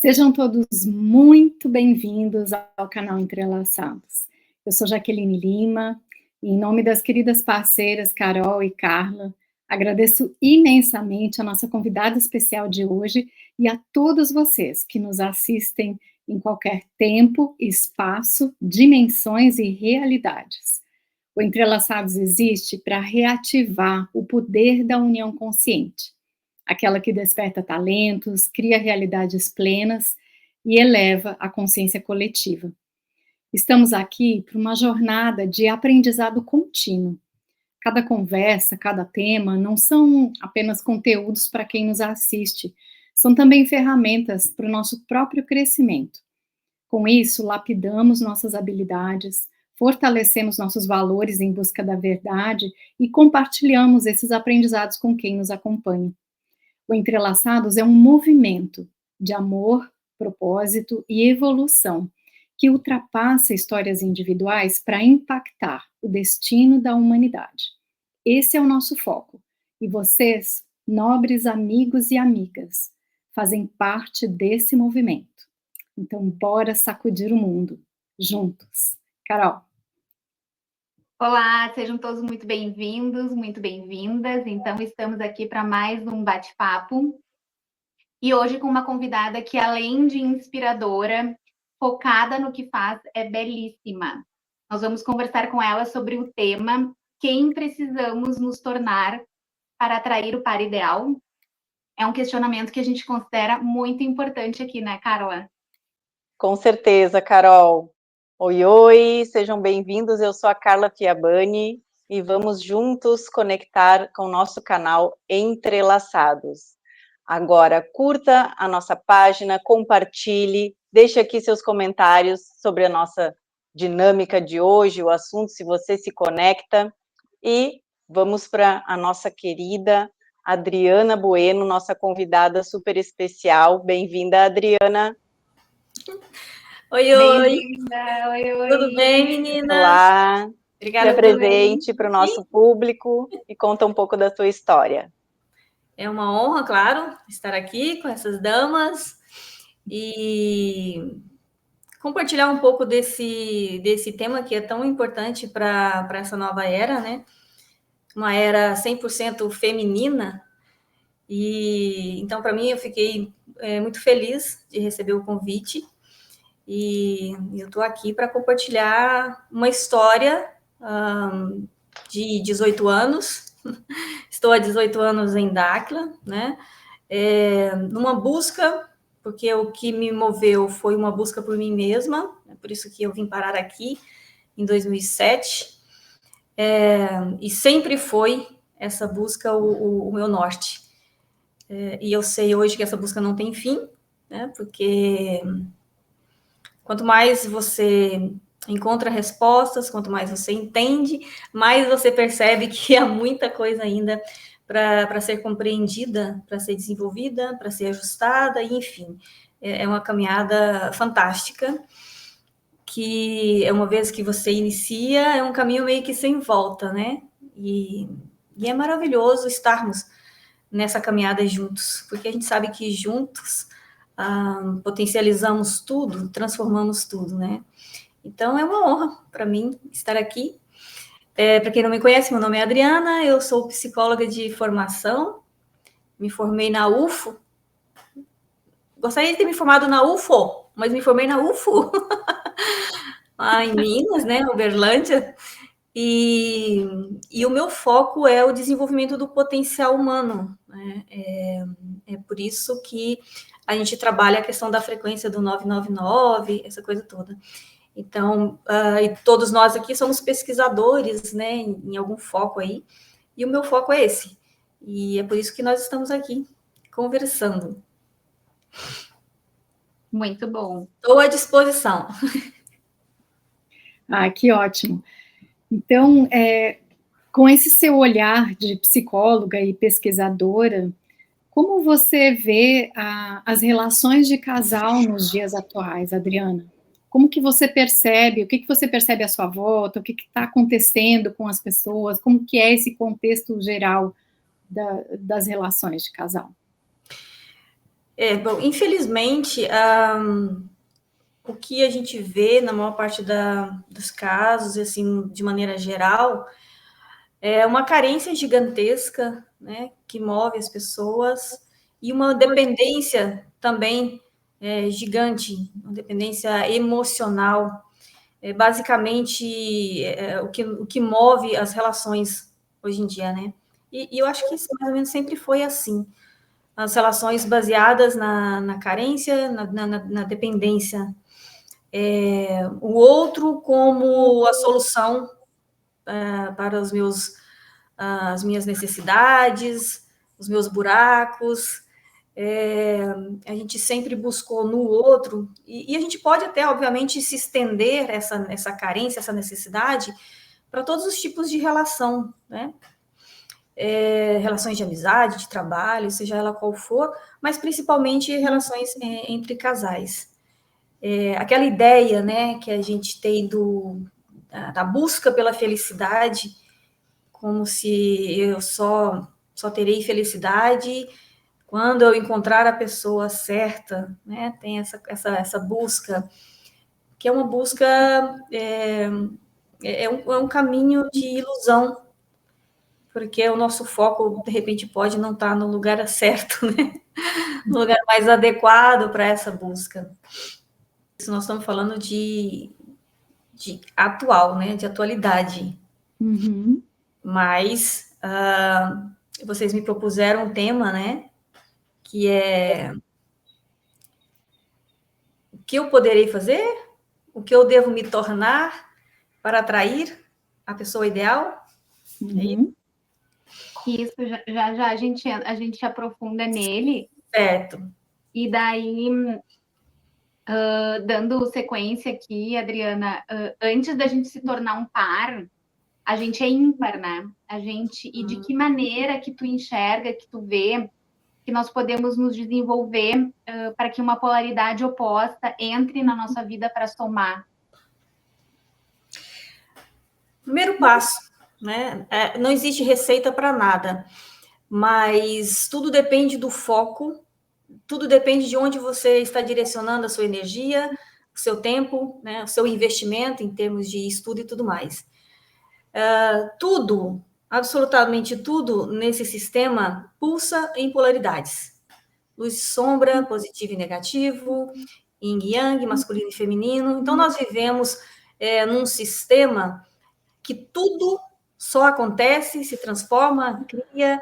Sejam todos muito bem-vindos ao canal Entrelaçados. Eu sou Jaqueline Lima e, em nome das queridas parceiras Carol e Carla, agradeço imensamente a nossa convidada especial de hoje e a todos vocês que nos assistem em qualquer tempo, espaço, dimensões e realidades. O Entrelaçados existe para reativar o poder da união consciente, aquela que desperta talentos, cria realidades plenas e eleva a consciência coletiva. Estamos aqui para uma jornada de aprendizado contínuo. Cada conversa, cada tema não são apenas conteúdos para quem nos assiste, são também ferramentas para o nosso próprio crescimento. Com isso, lapidamos nossas habilidades, fortalecemos nossos valores em busca da verdade e compartilhamos esses aprendizados com quem nos acompanha. O Entrelaçados é um movimento de amor, propósito e evolução que ultrapassa histórias individuais para impactar o destino da humanidade. Esse é o nosso foco. E vocês, nobres amigos e amigas, fazem parte desse movimento. Então, bora sacudir o mundo, juntos. Carol. Olá, sejam todos muito bem-vindos, muito bem-vindas. Então, estamos aqui para mais um bate-papo. E hoje com uma convidada que, além de inspiradora, focada no que faz, é belíssima. Nós vamos conversar com ela sobre o tema Quem precisamos nos tornar para atrair o par ideal? É um questionamento que a gente considera muito importante aqui, né, Carla? Com certeza, Carol. Oi, oi, sejam bem-vindos. Eu sou a Carla Fiabani e vamos juntos conectar com o nosso canal Entrelaçados. Agora, curta a nossa página, compartilhe, deixe aqui seus comentários sobre a nossa dinâmica de hoje, o assunto, se você se conecta. E vamos para a nossa querida Adriana Bueno, nossa convidada super especial. Bem-vinda, Adriana. Oi, oi. Oi. Tudo bem, meninas? Olá. Obrigada se apresente para o nosso público e conta um pouco da sua história. É uma honra, claro, estar aqui com essas damas e compartilhar um pouco desse tema que é tão importante para essa nova era, né? Uma era 100% feminina. E então, para mim, eu fiquei muito feliz de receber o convite. E eu estou aqui para compartilhar uma história de 18 anos. Estou há 18 anos em Dáquila, né? Numa busca, porque o que me moveu foi uma busca por mim mesma, é por isso que eu vim parar aqui em 2007. E sempre foi essa busca o meu norte. E eu sei hoje que essa busca não tem fim, né? Porque quanto mais você encontra respostas, quanto mais você entende, mais você percebe que há muita coisa ainda para ser compreendida, para ser desenvolvida, para ser ajustada, e, enfim. É uma caminhada fantástica, que uma vez que você inicia, é um caminho meio que sem volta, né? E é maravilhoso estarmos nessa caminhada juntos, porque a gente sabe que juntos potencializamos tudo, transformamos tudo, né? Então, é uma honra para mim estar aqui. Para quem não me conhece, meu nome é Adriana, eu sou psicóloga de formação, me formei na UFO. Gostaria de ter me formado na UFO, mas me formei na UFO, lá em Minas, né, Uberlândia. E o meu foco é o desenvolvimento do potencial humano, né? É por isso que a gente trabalha a questão da frequência do 999, essa coisa toda. Então, e todos nós aqui somos pesquisadores, né, em algum foco aí, e o meu foco é esse. E é por isso que nós estamos aqui, conversando. Muito bom. Estou à disposição. Que ótimo. Então, com esse seu olhar de psicóloga e pesquisadora, como você vê as relações de casal nos dias atuais, Adriana? Como que você percebe, o que você percebe à sua volta, o que está acontecendo com as pessoas, como que é esse contexto geral das relações de casal? Bom, infelizmente, o que a gente vê na maior parte dos casos, assim, de maneira geral, é uma carência gigantesca, né, que move as pessoas, e uma dependência também gigante, uma dependência emocional. Basicamente, o que move as relações hoje em dia, né? E eu acho que isso mais ou menos sempre foi assim. As relações baseadas na carência, na dependência. O outro como a solução para as minhas necessidades, os meus buracos. A gente sempre buscou no outro, e a gente pode até, obviamente, se estender essa carência, essa necessidade, para todos os tipos de relação, né? Relações de amizade, de trabalho, seja ela qual for, mas principalmente relações entre casais. Aquela ideia, né, que a gente tem da busca pela felicidade, como se eu só terei felicidade quando eu encontrar a pessoa certa, né? Tem essa busca, que é uma busca, um caminho de ilusão, porque o nosso foco, de repente, pode não estar no lugar certo, né? No lugar mais adequado para essa busca. Isso nós estamos falando de atual, né? De atualidade. Uhum. Mas vocês me propuseram um tema, né? Que é o que eu poderei fazer, o que eu devo me tornar para atrair a pessoa ideal. Uhum. Isso, já a gente aprofunda nele, Certo. e daí, dando sequência aqui, Adriana, antes da gente se tornar um par, a gente é ímpar, né? E de que maneira que tu enxerga, que tu vê, que nós podemos nos desenvolver para que uma polaridade oposta entre na nossa vida para somar? Primeiro passo, né? Não existe receita para nada, mas tudo depende do foco, tudo depende de onde você está direcionando a sua energia, o seu tempo, né? O seu investimento em termos de estudo e tudo mais. Tudo, absolutamente tudo nesse sistema pulsa em polaridades. Luz e sombra, positivo e negativo, yin e yang, masculino e feminino. Então, nós vivemos num sistema que tudo só acontece, se transforma, cria,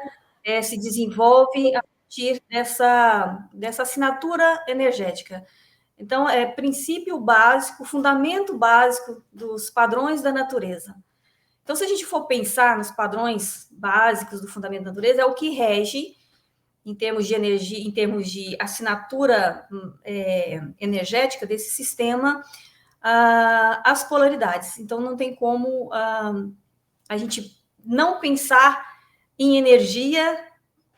se desenvolve a partir dessa assinatura energética. Então, é princípio básico, fundamento básico dos padrões da natureza. Então, se a gente for pensar nos padrões básicos do fundamento da natureza, é o que rege, em termos de energia, em termos de assinatura energética desse sistema, as polaridades. Então, não tem como a gente não pensar em energia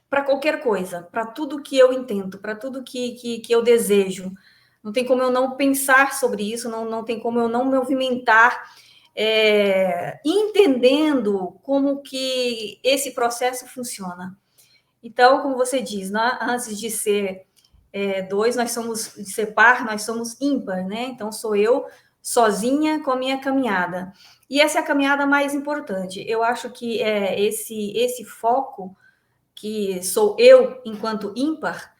para qualquer coisa, para tudo que eu intento, para tudo que eu desejo. Não tem como eu não pensar sobre isso, não tem como eu não me movimentar entendendo como que esse processo funciona. Então, como você diz, né, antes de ser dois, de ser par, nós somos ímpar, né? Então, sou eu sozinha com a minha caminhada. E essa é a caminhada mais importante. Eu acho que esse foco, que sou eu enquanto ímpar,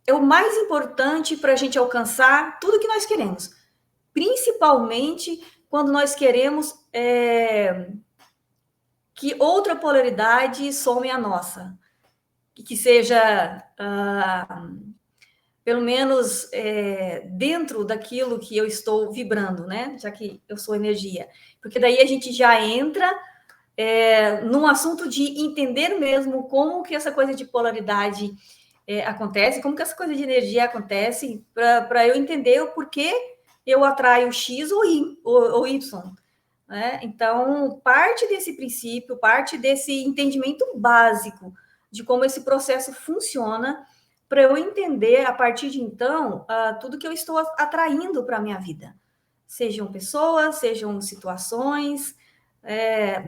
é o mais importante para a gente alcançar tudo que nós queremos. Principalmente quando nós queremos que outra polaridade some a nossa. Que seja, pelo menos, dentro daquilo que eu estou vibrando, né? Já que eu sou energia. Porque daí a gente já entra num assunto de entender mesmo como que essa coisa de polaridade acontece, como que essa coisa de energia acontece, para eu entender o porquê eu atraio X ou Y. Né? Então, parte desse princípio, parte desse entendimento básico de como esse processo funciona, para eu entender, a partir de então, tudo que eu estou atraindo para a minha vida. Sejam pessoas, sejam situações,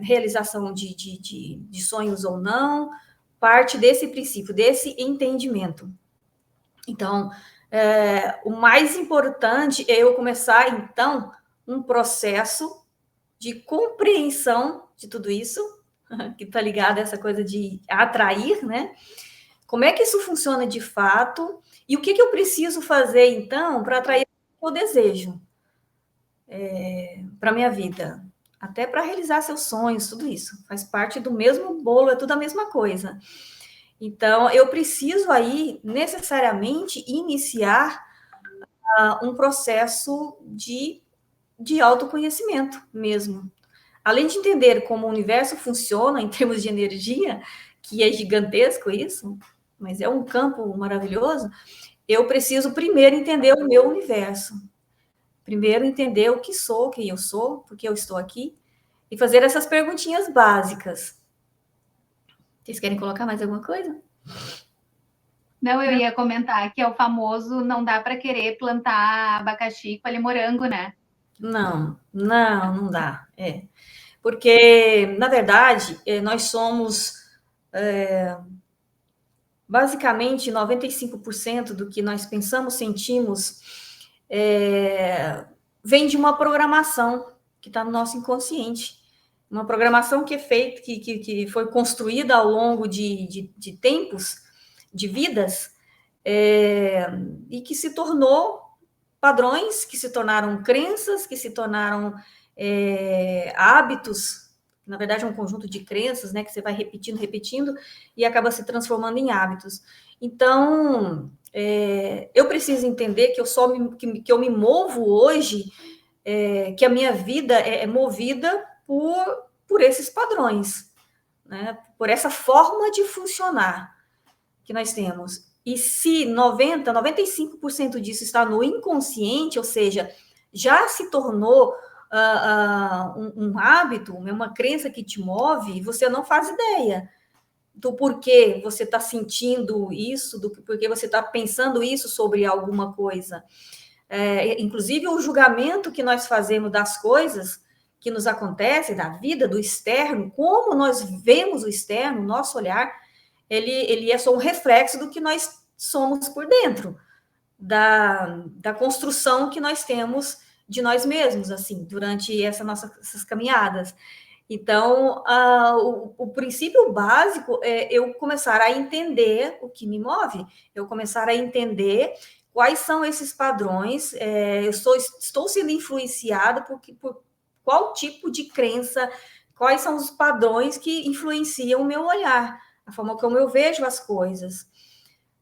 realização de sonhos ou não, parte desse princípio, desse entendimento. Então, o mais importante é eu começar, então, um processo de compreensão de tudo isso, que está ligado a essa coisa de atrair, né? Como é que isso funciona de fato e o que eu preciso fazer, então, para atrair o que eu desejo para a minha vida, até para realizar seus sonhos, tudo isso. Faz parte do mesmo bolo, é tudo a mesma coisa. Então, eu preciso aí, necessariamente, iniciar um processo de autoconhecimento mesmo. Além de entender como o universo funciona em termos de energia, que é gigantesco isso, mas é um campo maravilhoso, eu preciso primeiro entender o meu universo. Primeiro entender o que sou, quem eu sou, por que eu estou aqui, e fazer essas perguntinhas básicas. Vocês querem colocar mais alguma coisa? Não, eu ia comentar que é o famoso não dá para querer plantar abacaxi, colher morango, né? Não dá. Porque, na verdade, nós somos basicamente 95% do que nós pensamos, sentimos, vem de uma programação que está no nosso inconsciente. Uma programação que é feita, que foi construída ao longo de tempos, de vidas, e que se tornou padrões, que se tornaram crenças, que se tornaram hábitos. Na verdade, é um conjunto de crenças, né, que você vai repetindo, e acaba se transformando em hábitos. Então, eu preciso entender que eu me movo hoje, que a minha vida é movida por esses padrões, né, por essa forma de funcionar que nós temos. E se 95% disso está no inconsciente, ou seja, já se tornou um hábito, uma crença que te move, você não faz ideia do porquê você está sentindo isso, do porquê você está pensando isso sobre alguma coisa. Inclusive, o julgamento que nós fazemos das coisas que nos acontecem, da vida, do externo, como nós vemos o externo, o nosso olhar, ele é só um reflexo do que nós somos por dentro, da construção que nós temos de nós mesmos, assim, durante essas caminhadas. Então, o princípio básico é eu começar a entender o que me move, eu começar a entender quais são esses padrões, eu estou sendo influenciada por qual tipo de crença, quais são os padrões que influenciam o meu olhar, a forma como eu vejo as coisas.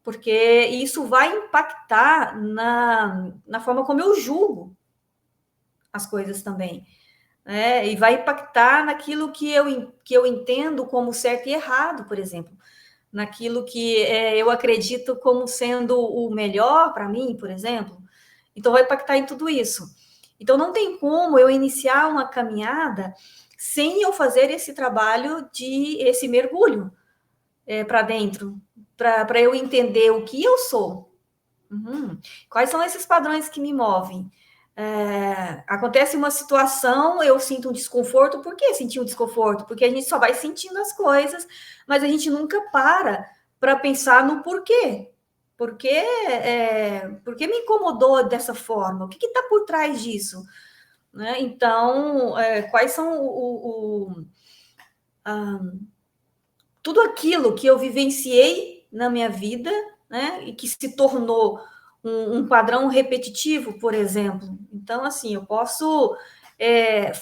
Porque isso vai impactar na forma como eu julgo as coisas também. E vai impactar naquilo que eu entendo como certo e errado, por exemplo. Naquilo que eu acredito como sendo o melhor para mim, por exemplo. Então, vai impactar em tudo isso. Então, não tem como eu iniciar uma caminhada sem eu fazer esse trabalho esse mergulho para dentro, para eu entender o que eu sou. Quais são esses padrões que me movem? Acontece uma situação, eu sinto um desconforto. Por que sentir um desconforto? Porque a gente só vai sentindo as coisas, mas a gente nunca para pensar no porquê. Por que me incomodou dessa forma? O que está por trás disso? Né? Então, quais são tudo aquilo que eu vivenciei na minha vida, né, e que se tornou um padrão repetitivo, por exemplo. Então, assim, eu posso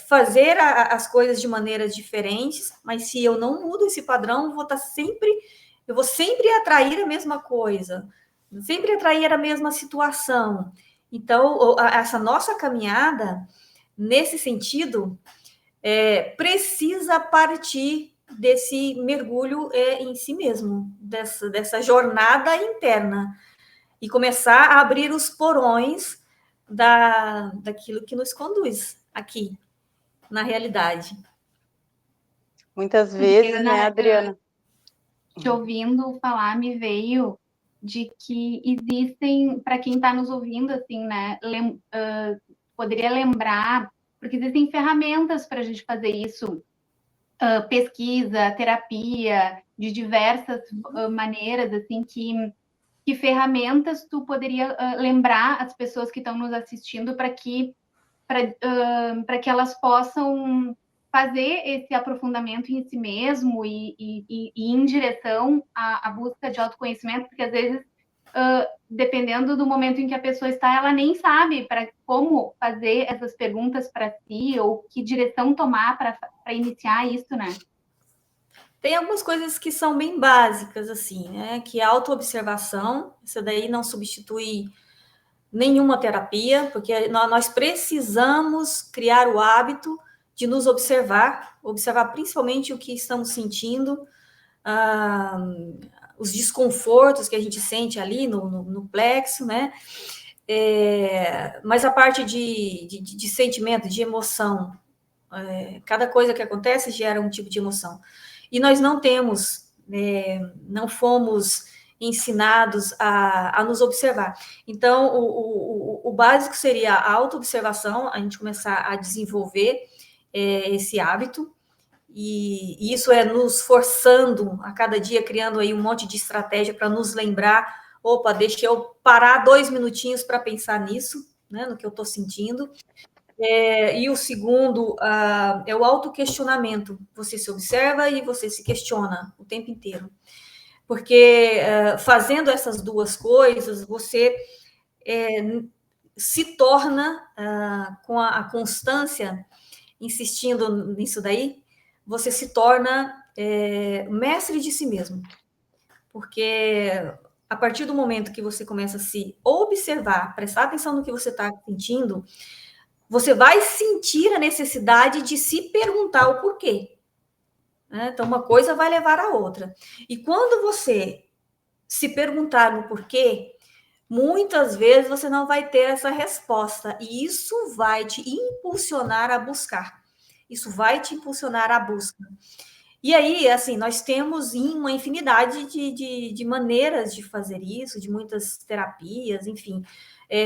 fazer as coisas de maneiras diferentes, mas se eu não mudo esse padrão, eu vou sempre atrair a mesma coisa, sempre atrair a mesma situação. Então, essa nossa caminhada, nesse sentido, precisa partir desse mergulho em si mesmo, dessa jornada interna, e começar a abrir os porões daquilo que nos conduz aqui, na realidade. Muitas vezes, né, Adriana? Te ouvindo falar, me veio de que existem, para quem está nos ouvindo, assim, né, poderia lembrar, porque existem ferramentas para a gente fazer isso pesquisa, terapia, de diversas maneiras, assim, que ferramentas tu poderia lembrar as pessoas que estão nos assistindo para que elas possam fazer esse aprofundamento em si mesmo e ir em direção à busca de autoconhecimento, porque às vezes, dependendo do momento em que a pessoa está, ela nem sabe como fazer essas perguntas para si ou que direção tomar para iniciar isso, né? Tem algumas coisas que são bem básicas, assim, né? Que a autoobservação, isso daí não substitui nenhuma terapia, porque nós precisamos criar o hábito de nos observar principalmente o que estamos sentindo, os desconfortos que a gente sente ali no plexo, né? Mas a parte de sentimento, de emoção, cada coisa que acontece gera um tipo de emoção. E nós não temos, não fomos ensinados a nos observar. Então, o básico seria a autoobservação, a gente começar a desenvolver esse hábito, e isso é nos forçando a cada dia, criando aí um monte de estratégia para nos lembrar, opa, deixa eu parar 2 minutinhos para pensar nisso, né, no que eu estou sentindo. E o segundo é o autoquestionamento. Você se observa e você se questiona o tempo inteiro. Porque fazendo essas duas coisas, você se torna, com a constância, insistindo nisso daí, você se torna mestre de si mesmo. Porque a partir do momento que você começa a se observar, prestar atenção no que você está sentindo, você vai sentir a necessidade de se perguntar o porquê. Então, uma coisa vai levar a outra. E quando você se perguntar no porquê, muitas vezes você não vai ter essa resposta. E isso vai te impulsionar a buscar. Isso vai te impulsionar à busca. E aí, assim, nós temos uma infinidade de maneiras de fazer isso, de muitas terapias, enfim,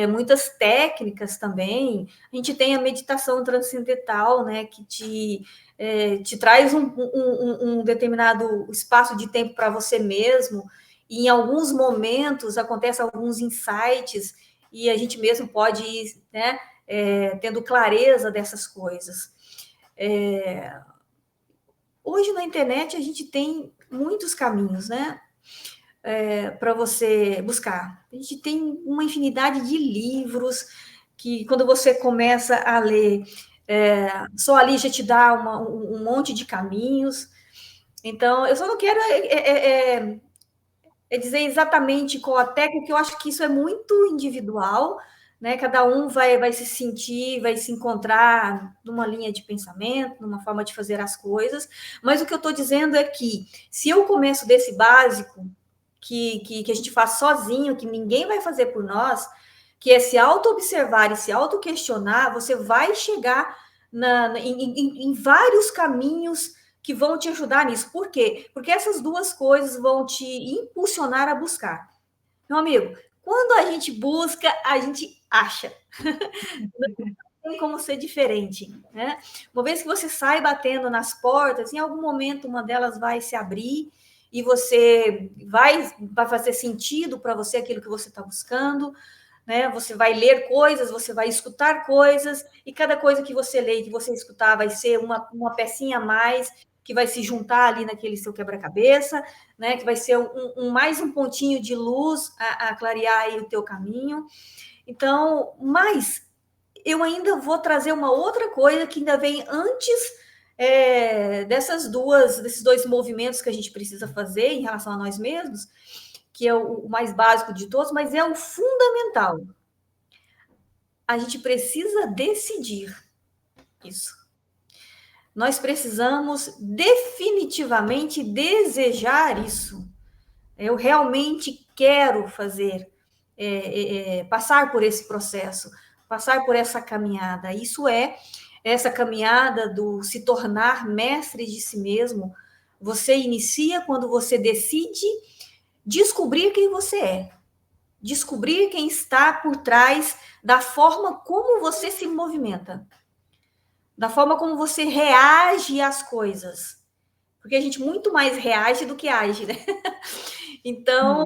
muitas técnicas também. A gente tem a meditação transcendental, né, que te traz um determinado espaço de tempo para você mesmo, e em alguns momentos acontecem alguns insights, e a gente mesmo pode ir, né, tendo clareza dessas coisas. Hoje na internet a gente tem muitos caminhos, né? Para você buscar. A gente tem uma infinidade de livros que, quando você começa a ler, só ali já te dá um monte de caminhos. Então, eu só não quero dizer exatamente qual a técnica, que eu acho que isso é muito individual, né? Cada um vai se sentir, vai se encontrar numa linha de pensamento, numa forma de fazer as coisas, mas o que eu estou dizendo é que, se eu começo desse básico, que a gente faz sozinho, que ninguém vai fazer por nós, que é se auto-observar e se auto-questionar, você vai chegar em vários caminhos que vão te ajudar nisso. Por quê? Porque essas duas coisas vão te impulsionar a buscar. Meu amigo, quando a gente busca, a gente acha. Não tem como ser diferente, né? Uma vez que você sai batendo nas portas, em algum momento uma delas vai se abrir e você vai fazer sentido para você aquilo que você está buscando, né? Você vai ler coisas, você vai escutar coisas, e cada coisa que você lê e que você escutar vai ser uma pecinha a mais que vai se juntar ali naquele seu quebra-cabeça, né? Que vai ser mais um pontinho de luz a clarear aí o teu caminho. Então, mas eu ainda vou trazer uma outra coisa que ainda vem antes desses dois movimentos que a gente precisa fazer em relação a nós mesmos, que é o mais básico de todos, mas é o fundamental. A gente precisa decidir isso. Nós precisamos definitivamente desejar isso. Eu realmente quero fazer, passar por esse processo, passar por essa caminhada. Isso essa caminhada do se tornar mestre de si mesmo. Você inicia quando você decide descobrir quem você é. Descobrir quem está por trás da forma como você se movimenta, da forma como você reage às coisas. porque a gente muito mais reage do que age, né? Então,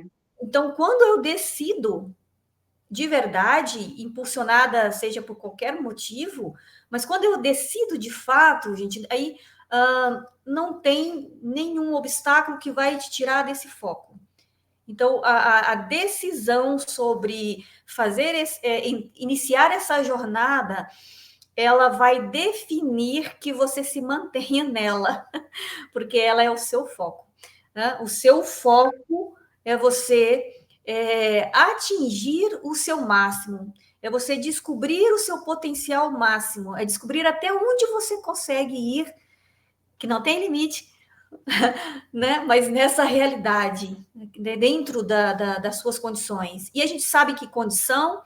quando eu decido de verdade, impulsionada, seja por qualquer motivo, mas quando eu decido de fato, gente, aí não tem nenhum obstáculo que vai te tirar desse foco. Então, a decisão sobre iniciar essa jornada, ela vai definir que você se mantenha nela, porque ela é o seu foco, né? O seu foco é você atingir o seu máximo, é você descobrir o seu potencial máximo, é descobrir até onde você consegue ir, que não tem limite, né? Mas nessa realidade, dentro das suas condições. E a gente sabe que condição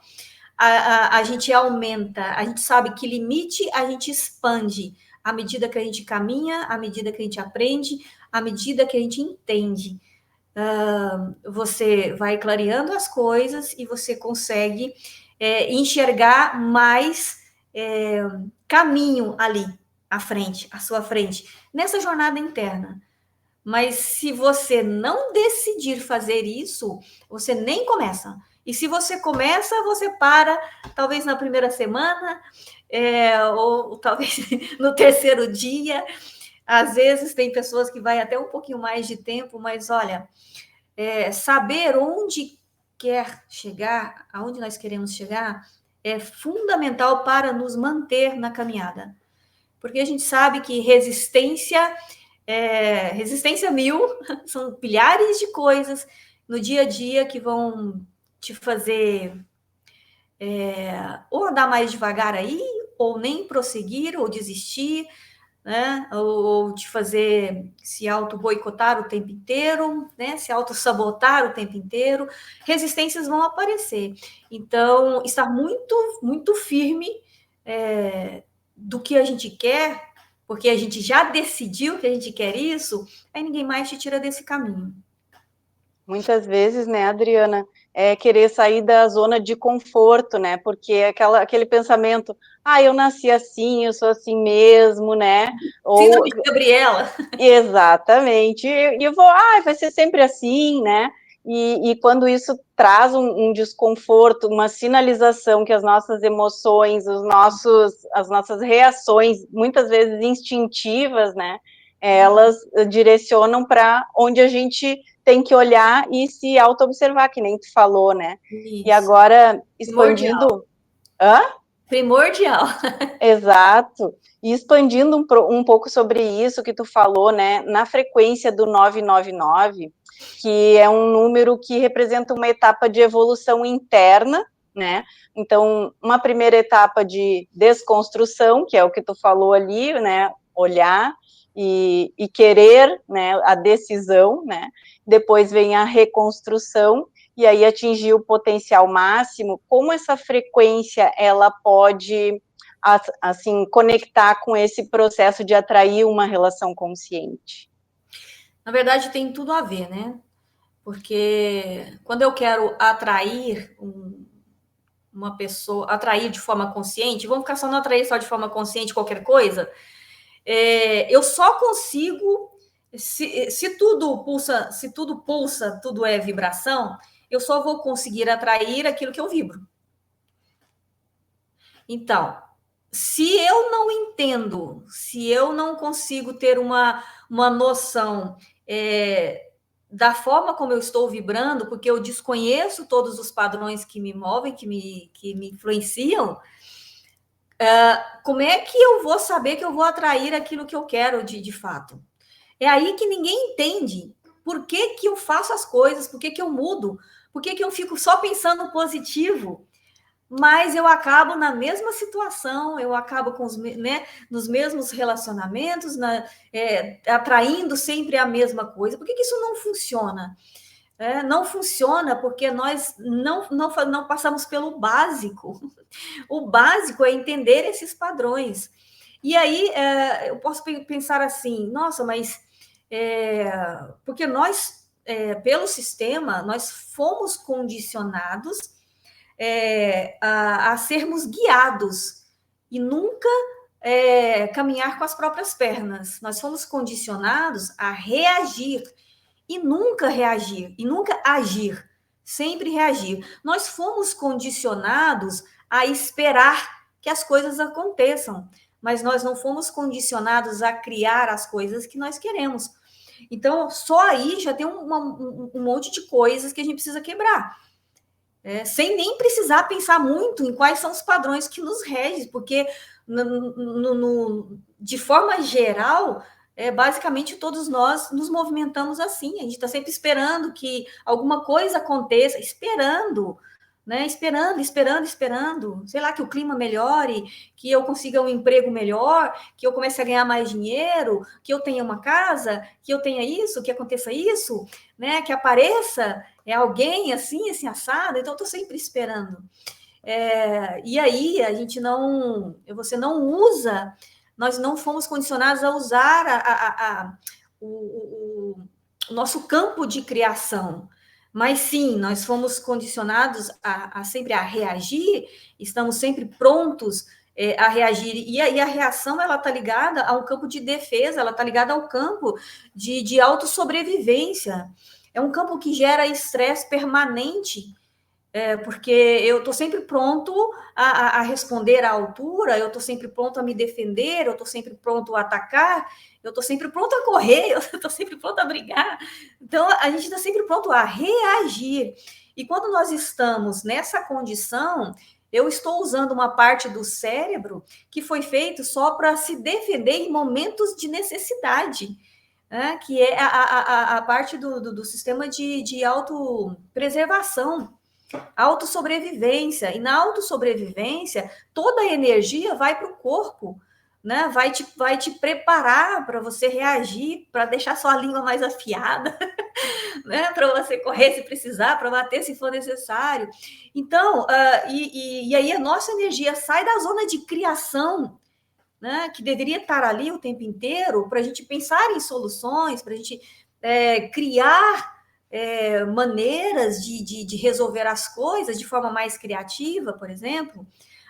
a gente aumenta, a gente sabe que limite a gente expande à medida que a gente caminha, à medida que a gente aprende, à medida que a gente entende. Você vai clareando as coisas e você consegue enxergar mais caminho ali à frente, à sua frente, nessa jornada interna. Mas se você não decidir fazer isso, você nem começa. E se você começa, você para, talvez na primeira semana, ou talvez no terceiro dia. Às vezes tem pessoas que vai até um pouquinho mais de tempo, mas olha, saber onde quer chegar, aonde nós queremos chegar, é fundamental para nos manter na caminhada. Porque a gente sabe que resistência 1000 são milhares de coisas no dia a dia que vão te fazer ou andar mais devagar aí, ou nem prosseguir, ou desistir, né? Ou te fazer se auto-boicotar o tempo inteiro, né? Se auto-sabotar o tempo inteiro. Resistências vão aparecer. Então, estar muito, muito firme do que a gente quer, porque a gente já decidiu que a gente quer isso, aí ninguém mais te tira desse caminho. Muitas vezes, né, Adriana, é querer sair da zona de conforto, né, porque aquele pensamento, eu nasci assim, eu sou assim mesmo, né, Síndrome de Gabriela. Exatamente, e eu vou, vai ser sempre assim, né, e quando isso traz um desconforto, uma sinalização que as nossas emoções, as nossas reações, muitas vezes instintivas, né, elas direcionam para onde a gente tem que olhar e se auto-observar, que nem tu falou, né? Isso. E agora, expandindo... Primordial. Exato. E expandindo um pouco sobre isso que tu falou, né? Na frequência do 999, que é um número que representa uma etapa de evolução interna, né? Então, uma primeira etapa de desconstrução, que é o que tu falou ali, né? Olhar e querer, né? A decisão, né? Depois vem a reconstrução, e aí atingir o potencial máximo. Como essa frequência, ela pode, assim, conectar com esse processo de atrair uma relação consciente? Na verdade, tem tudo a ver, né? Porque quando eu quero atrair uma pessoa, atrair de forma consciente, vamos ficar só no atrair só de forma consciente qualquer coisa, eu só consigo, se tudo pulsa, tudo é vibração, eu só vou conseguir atrair aquilo que eu vibro. Então, se eu não entendo, se eu não consigo ter uma noção da forma como eu estou vibrando, porque eu desconheço todos os padrões que me movem, que me influenciam, como é que eu vou saber que eu vou atrair aquilo que eu quero de fato? É aí que ninguém entende por que eu faço as coisas, por que eu mudo, por que eu fico só pensando positivo, mas eu acabo na mesma situação, eu acabo com nos mesmos relacionamentos, atraindo sempre a mesma coisa. Por que isso não funciona? Não funciona porque nós não passamos pelo básico. O básico é entender esses padrões. E aí eu posso pensar assim, nossa, mas porque nós, pelo sistema, nós fomos condicionados a sermos guiados e nunca caminhar com as próprias pernas. Nós fomos condicionados a reagir e nunca reagir, e nunca agir, sempre reagir. Nós fomos condicionados a esperar que as coisas aconteçam, mas nós não fomos condicionados a criar as coisas que nós queremos. Então, só aí já tem um monte de coisas que a gente precisa quebrar. Sem nem precisar pensar muito em quais são os padrões que nos regem, porque de forma geral, basicamente todos nós nos movimentamos assim, a gente está sempre esperando que alguma coisa aconteça, esperando, né? Esperando, sei lá, que o clima melhore, que eu consiga um emprego melhor, que eu comece a ganhar mais dinheiro, que eu tenha uma casa, que eu tenha isso, que aconteça isso, né? Que apareça alguém assim assado, então eu estou sempre esperando. E aí você não usa, nós não fomos condicionados a usar o nosso campo de criação, mas sim, nós fomos condicionados sempre a reagir, estamos sempre prontos a reagir, e a reação ela está ligada a um campo de defesa, ela está ligada ao campo de autossobrevivência, é um campo que gera estresse permanente, porque eu estou sempre pronto a responder à altura, eu estou sempre pronto a me defender, eu estou sempre pronto a atacar, eu estou sempre pronto a correr, eu estou sempre pronto a brigar. Então, a gente está sempre pronto a reagir. E quando nós estamos nessa condição, eu estou usando uma parte do cérebro que foi feito só para se defender em momentos de necessidade, né? Que é a parte do sistema de autopreservação, autossobrevivência. E na autossobrevivência, toda a energia vai para o corpo, né? Vai te preparar para você reagir, para deixar sua língua mais afiada, né? Para você correr se precisar, para bater se for necessário. Então, e aí a nossa energia sai da zona de criação, né? Que deveria estar ali o tempo inteiro para a gente pensar em soluções, para a gente criar maneiras de resolver as coisas de forma mais criativa, por exemplo.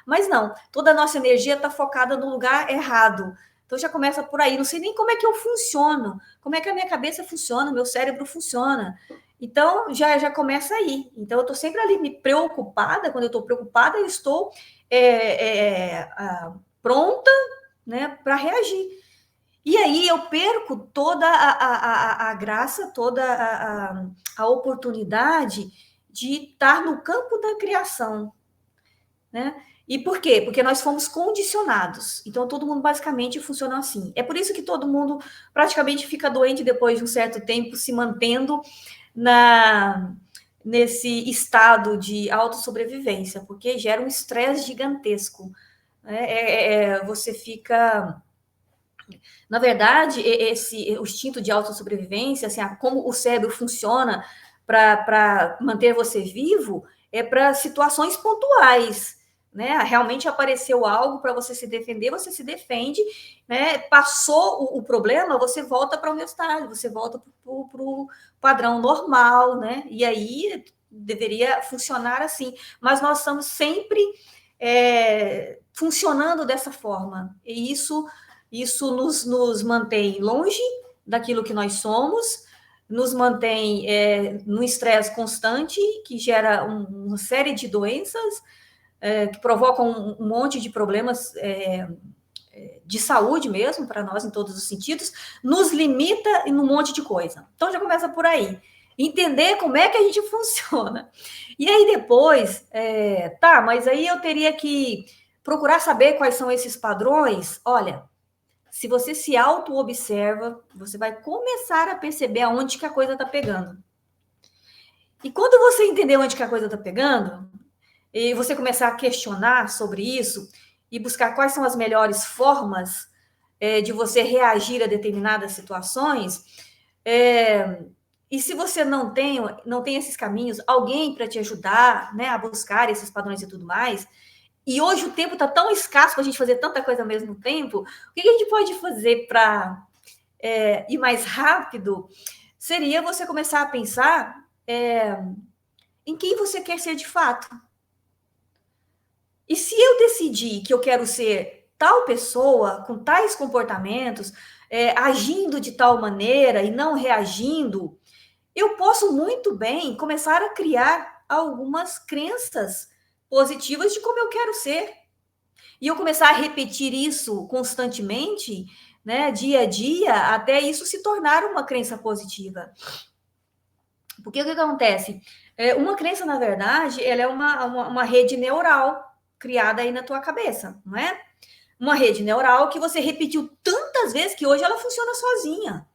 Mas não, toda a nossa energia está focada no lugar errado. Então já começa por aí. Não sei nem como é que eu funciono, como é que a minha cabeça funciona, o meu cérebro funciona. Então já começa aí. Então eu estou sempre ali me preocupada. Quando eu estou preocupada, eu estou pronta, né, para reagir. E aí eu perco toda a graça, toda a oportunidade de estar no campo da criação, né? E por quê? Porque nós fomos condicionados. Então, todo mundo basicamente funciona assim. É por isso que todo mundo praticamente fica doente depois de um certo tempo, se mantendo nesse estado de autossobrevivência, porque gera um estresse gigantesco. Você fica... Na verdade, o instinto de autossobrevivência, assim, como o cérebro funciona para manter você vivo, é para situações pontuais, né? Realmente apareceu algo para você se defender, você se defende, né? Passou o problema, você volta para a homeostase, você volta para o padrão normal, né? E aí deveria funcionar assim. Mas nós estamos sempre funcionando dessa forma. E isso nos mantém longe daquilo que nós somos, nos mantém num estresse constante, que gera uma série de doenças, que provocam um monte de problemas de saúde mesmo, para nós, em todos os sentidos, nos limita em um monte de coisa. Então, já começa por aí. Entender como é que a gente funciona. E aí, depois, mas aí eu teria que procurar saber quais são esses padrões. Olha, se você se auto-observa, você vai começar a perceber aonde que a coisa está pegando. E quando você entender onde que a coisa está pegando, e você começar a questionar sobre isso, e buscar quais são as melhores formas de você reagir a determinadas situações, e se você não tem esses caminhos, alguém para te ajudar, né, a buscar esses padrões e tudo mais, e hoje o tempo está tão escasso para a gente fazer tanta coisa ao mesmo tempo, o que a gente pode fazer para ir mais rápido? Seria você começar a pensar em quem você quer ser de fato. E se eu decidir que eu quero ser tal pessoa, com tais comportamentos, agindo de tal maneira e não reagindo, eu posso muito bem começar a criar algumas crenças positivas de como eu quero ser. E eu começar a repetir isso constantemente, né, dia a dia, até isso se tornar uma crença positiva. Porque o que acontece? Uma crença, na verdade, ela é uma rede neural criada aí na tua cabeça, não é? Uma rede neural que você repetiu tantas vezes que hoje ela funciona sozinha,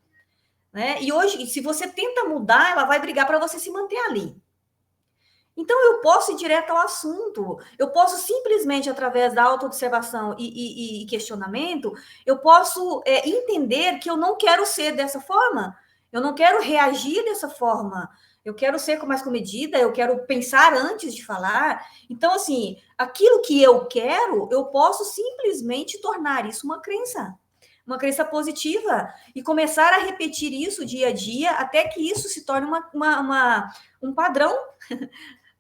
né? E hoje, se você tenta mudar, ela vai brigar para você se manter ali. Então, eu posso ir direto ao assunto, eu posso simplesmente, através da autoobservação e questionamento, eu posso entender que eu não quero ser dessa forma, eu não quero reagir dessa forma, eu quero ser mais comedida, eu quero pensar antes de falar. Então, assim, aquilo que eu quero, eu posso simplesmente tornar isso uma crença positiva, e começar a repetir isso dia a dia, até que isso se torne um padrão,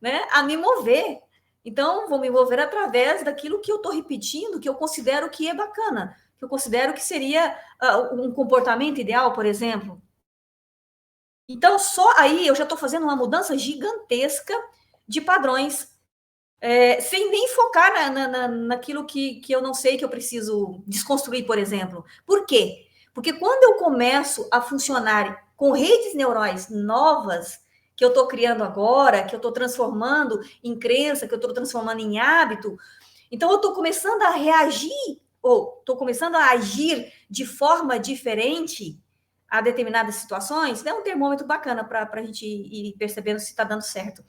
né, a me mover. Então, vou me mover através daquilo que eu estou repetindo, que eu considero que é bacana, que eu considero que seria um comportamento ideal, por exemplo. Então, só aí eu já estou fazendo uma mudança gigantesca de padrões, sem nem focar naquilo que eu não sei, que eu preciso desconstruir, por exemplo. Por quê? Porque quando eu começo a funcionar com redes neurais novas, que eu estou criando agora, que eu estou transformando em crença, que eu estou transformando em hábito, então eu estou começando a reagir, ou estou começando a agir de forma diferente a determinadas situações. É um termômetro bacana para a gente ir percebendo se está dando certo.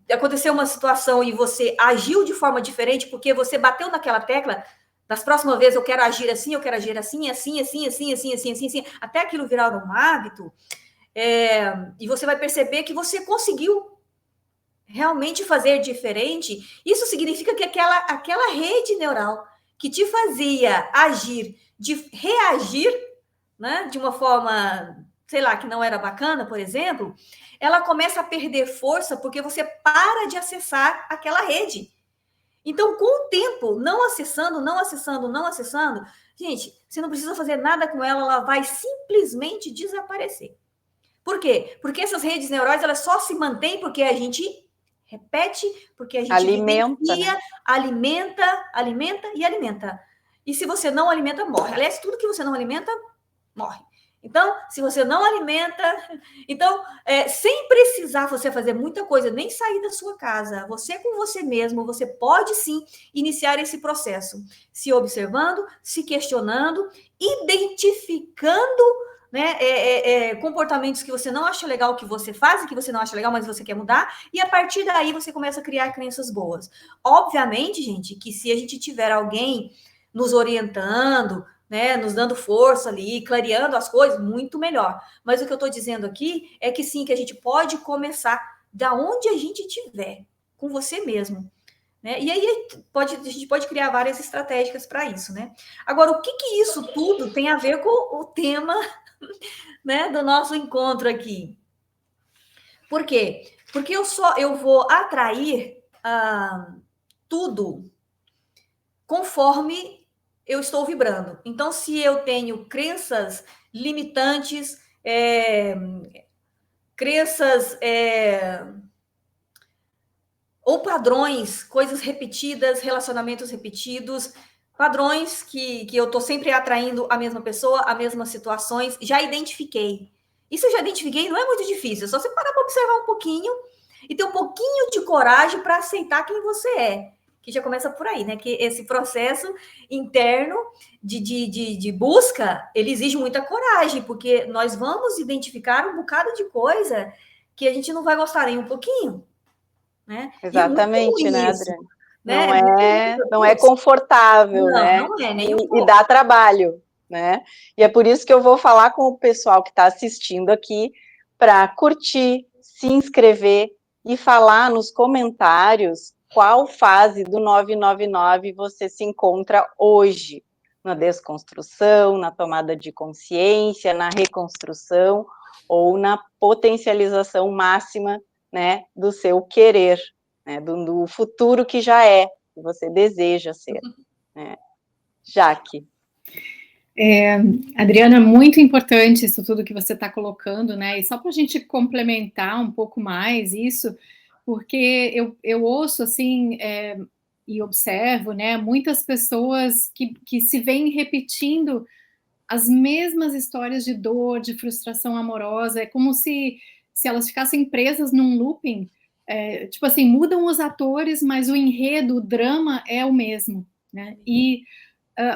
Aconteceu uma situação e você agiu de forma diferente porque você bateu naquela tecla: das próximas vezes eu quero agir assim, eu quero agir assim, assim, assim, assim, assim, assim, assim, assim, até aquilo virar um hábito. E você vai perceber que você conseguiu realmente fazer diferente. Isso significa que aquela rede neural que te fazia agir, de reagir, né, de uma forma, sei lá, que não era bacana, por exemplo, ela começa a perder força porque você para de acessar aquela rede. Então, com o tempo, não acessando, gente, você não precisa fazer nada com ela, ela vai simplesmente desaparecer. Por quê? Porque essas redes neurais, elas só se mantêm porque a gente repete, porque a gente alimenta, alimenta e alimenta. E se você não alimenta, morre. Aliás, tudo que você não alimenta, morre. Então, se você não alimenta... Então, sem precisar você fazer muita coisa, nem sair da sua casa, você com você mesmo, você pode sim iniciar esse processo. Se observando, se questionando, identificando, né, comportamentos que você não acha legal, que você faz, que você não acha legal, mas você quer mudar, e a partir daí você começa a criar crenças boas. Obviamente, gente, que se a gente tiver alguém nos orientando, né, nos dando força ali, clareando as coisas, muito melhor. Mas o que eu estou dizendo aqui é que sim, que a gente pode começar da onde a gente estiver, com você mesmo. Né? E aí a gente pode criar várias estratégias para isso, né? Agora, o que isso tudo tem a ver com o tema, né, do nosso encontro aqui? Por quê? Porque eu vou atrair tudo conforme eu estou vibrando. Então, se eu tenho crenças limitantes, crenças ou padrões, coisas repetidas, relacionamentos repetidos, padrões que eu estou sempre atraindo a mesma pessoa, as mesmas situações, já identifiquei. Isso eu já identifiquei, não é muito difícil, é só você parar para observar um pouquinho e ter um pouquinho de coragem para aceitar quem você é. Que já começa por aí, né? Que esse processo interno de busca, ele exige muita coragem, porque nós vamos identificar um bocado de coisa que a gente não vai gostar nem um pouquinho, né? Exatamente, né, Adriana? Né? Não é confortável, não, né? Não é, nem um pouco. E dá trabalho, né? E é por isso que eu vou falar com o pessoal que está assistindo aqui para curtir, se inscrever e falar nos comentários qual fase do 999 você se encontra hoje, na desconstrução, na tomada de consciência, na reconstrução ou na potencialização máxima, né, do seu querer, né, do futuro que já é, que você deseja ser. Jaque. Adriana, muito importante isso tudo que você está colocando, né? E só para a gente complementar um pouco mais isso, porque eu ouço assim e observo, né, muitas pessoas que se veem repetindo as mesmas histórias de dor, de frustração amorosa. É como se elas ficassem presas num looping. Tipo assim, mudam os atores, mas o enredo, o drama é o mesmo, né?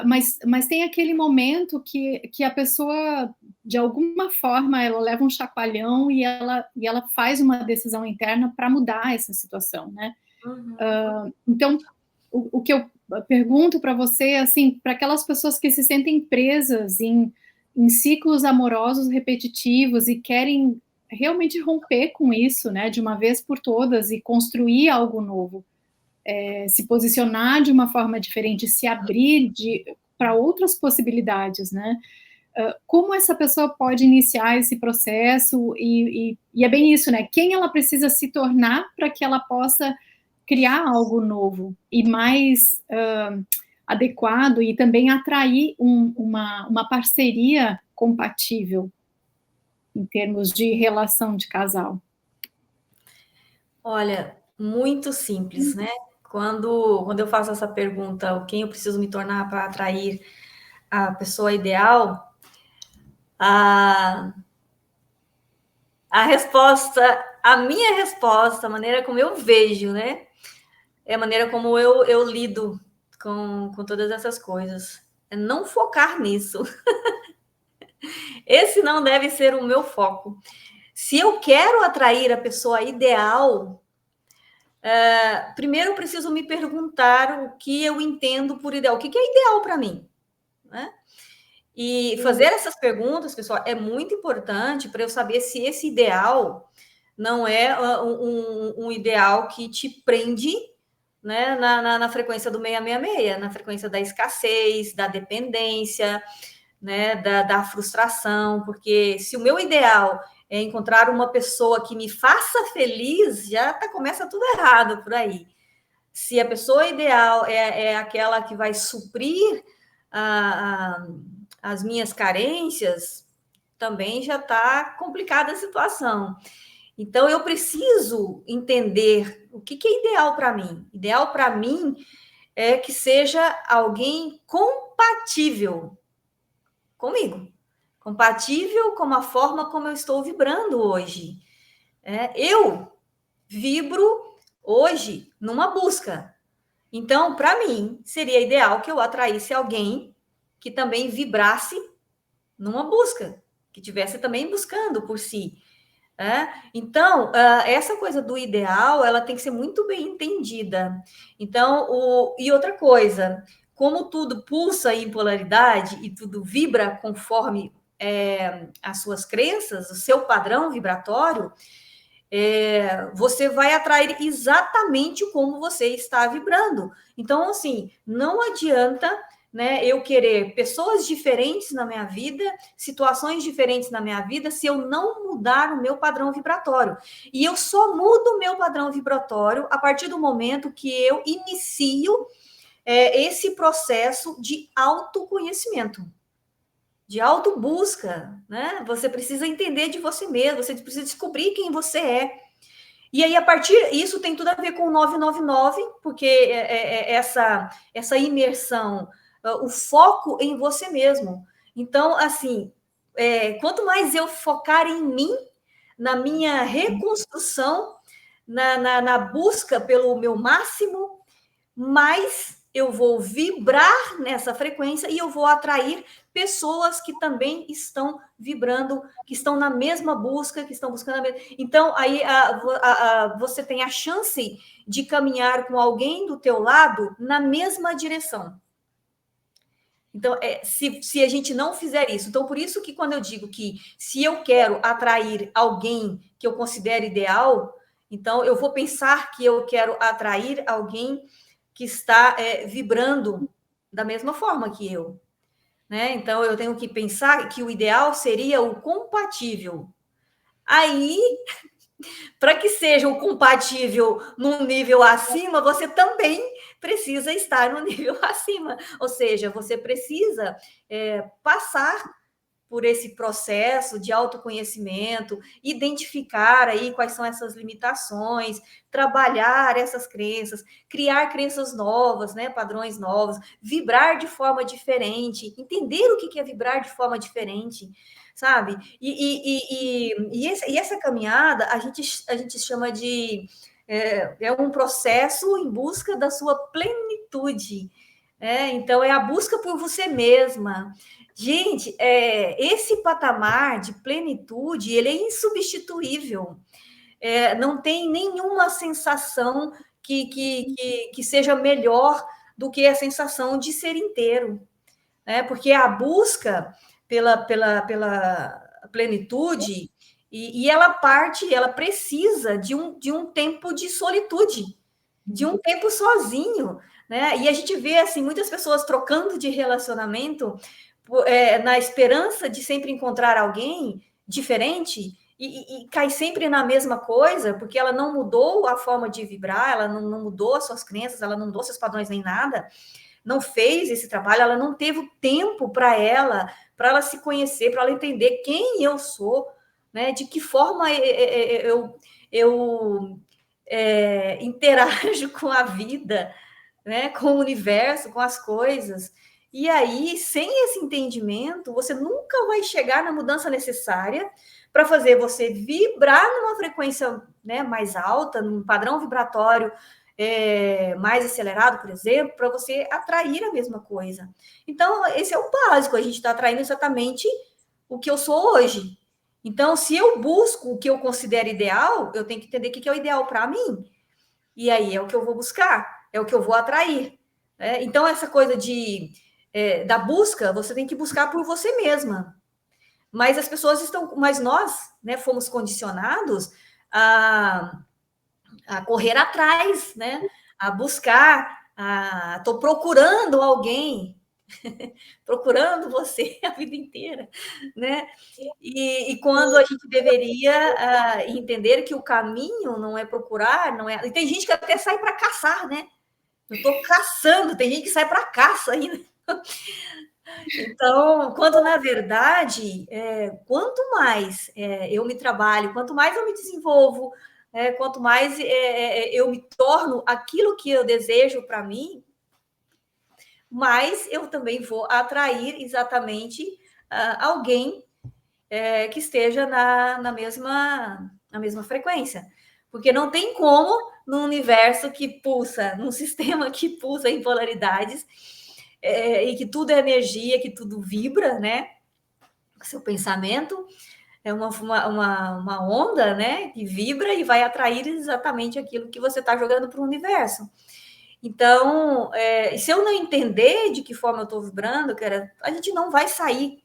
Mas tem aquele momento que a pessoa, de alguma forma, ela leva um chacoalhão e ela faz uma decisão interna para mudar essa situação, né? Então, o que eu pergunto para você, assim, para aquelas pessoas que se sentem presas em ciclos amorosos repetitivos e querem realmente romper com isso, né, de uma vez por todas e construir algo novo, se posicionar de uma forma diferente, se abrir para outras possibilidades, né? Como essa pessoa pode iniciar esse processo e é bem isso, né? Quem ela precisa se tornar para que ela possa criar algo novo e mais adequado e também atrair uma parceria compatível em termos de relação de casal? Olha, muito simples, né? Quando eu faço essa pergunta, quem eu preciso me tornar para atrair a pessoa ideal, a minha resposta, a maneira como eu vejo, né? É a maneira como eu lido com todas essas coisas. É não focar nisso. Esse não deve ser o meu foco. Se eu quero atrair a pessoa ideal, primeiro eu preciso me perguntar o que eu entendo por ideal. O que é ideal para mim? Né? E fazer essas perguntas, pessoal, é muito importante para eu saber se esse ideal não é um ideal que te prende, né, na frequência do 666, na frequência da escassez, da dependência, né, da frustração, porque se o meu ideal é encontrar uma pessoa que me faça feliz, começa tudo errado por aí. Se a pessoa ideal é aquela que vai suprir as minhas carências, também já está complicada a situação. Então, eu preciso entender o que é ideal para mim. Ideal para mim é que seja alguém compatível comigo, compatível com a forma como eu estou vibrando hoje. Eu vibro hoje numa busca. Então, para mim, seria ideal que eu atraísse alguém que também vibrasse numa busca, que estivesse também buscando por si. Então, essa coisa do ideal, ela tem que ser muito bem entendida. Então, e outra coisa, como tudo pulsa em polaridade e tudo vibra conforme as suas crenças, o seu padrão vibratório, você vai atrair exatamente como você está vibrando. Então, assim, não adianta, né, eu querer pessoas diferentes na minha vida, situações diferentes na minha vida, se eu não mudar o meu padrão vibratório. E eu só mudo o meu padrão vibratório a partir do momento que eu inicio esse processo de autoconhecimento, de autobusca, né? Você precisa entender de você mesmo, você precisa descobrir quem você é. E aí, isso tem tudo a ver com o 999, porque essa imersão, o foco em você mesmo. Então, assim, quanto mais eu focar em mim, na minha reconstrução, na busca pelo meu máximo, mais eu vou vibrar nessa frequência e eu vou atrair pessoas que também estão vibrando, que estão na mesma busca, que estão buscando a mesma... Então, aí você tem a chance de caminhar com alguém do teu lado na mesma direção. Então, se a gente não fizer isso... Então, por isso que quando eu digo que se eu quero atrair alguém que eu considero ideal, então eu vou pensar que eu quero atrair alguém que está vibrando da mesma forma que eu. Né? Então, eu tenho que pensar que o ideal seria o compatível. Aí, para que seja o compatível num nível acima, você também precisa estar no nível acima, ou seja, você precisa passar por esse processo de autoconhecimento, identificar aí quais são essas limitações, trabalhar essas crenças, criar crenças novas, né, padrões novos, vibrar de forma diferente, entender o que é vibrar de forma diferente, sabe? E essa caminhada a gente chama de um processo em busca da sua plenitude. Então, é a busca por você mesma. Gente, esse patamar de plenitude, ele é insubstituível. Não tem nenhuma sensação que seja melhor do que a sensação de ser inteiro. Porque a busca pela plenitude, e ela precisa de um tempo de solitude, de um tempo sozinho, né? E a gente vê assim muitas pessoas trocando de relacionamento na esperança de sempre encontrar alguém diferente e cai sempre na mesma coisa, porque ela não mudou a forma de vibrar, ela não mudou as suas crenças, ela não mudou seus padrões nem nada, não fez esse trabalho, ela não teve o tempo para ela se conhecer, para ela entender quem eu sou, né? De que forma eu interajo com a vida, né? Com o universo, com as coisas. E aí, sem esse entendimento, você nunca vai chegar na mudança necessária para fazer você vibrar numa frequência, né, mais alta, num padrão vibratório mais acelerado, por exemplo, para você atrair a mesma coisa. Então, esse é o básico, a gente está atraindo exatamente o que eu sou hoje. Então, se eu busco o que eu considero ideal, eu tenho que entender o que é o ideal para mim. E aí é o que eu vou buscar, é o que eu vou atrair. Então, essa coisa da busca, você tem que buscar por você mesma. Mas as pessoas mas nós, né, fomos condicionados a correr atrás, né? A buscar, estou procurando alguém, procurando você a vida inteira, né? E quando a gente deveria entender que o caminho não é procurar, não é. E tem gente que até sai para caçar, né? Eu estou caçando, tem gente que sai para caça ainda. Então, quando na verdade, quanto mais eu me trabalho, quanto mais eu me desenvolvo, quanto mais eu me torno aquilo que eu desejo para mim, mais eu também vou atrair exatamente alguém que esteja na mesma frequência. Porque não tem como, num universo que pulsa, num sistema que pulsa em polaridades, e que tudo é energia, que tudo vibra, né? Seu pensamento é uma onda, né? Que vibra e vai atrair exatamente aquilo que você está jogando para o universo. Então, se eu não entender de que forma eu estou vibrando, cara, a gente não vai sair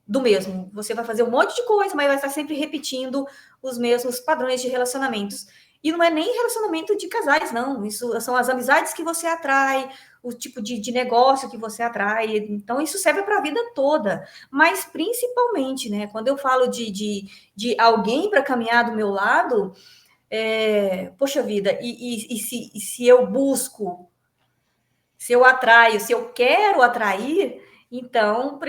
do mesmo. Você vai fazer um monte de coisa, mas vai estar sempre repetindo os mesmos padrões de relacionamentos. E não é nem relacionamento de casais, não. Isso são as amizades que você atrai, o tipo de negócio que você atrai. Então, isso serve para a vida toda. Mas, principalmente, né? Quando eu falo de alguém para caminhar do meu lado, poxa vida, e se eu busco, se eu atraio, se eu quero atrair, então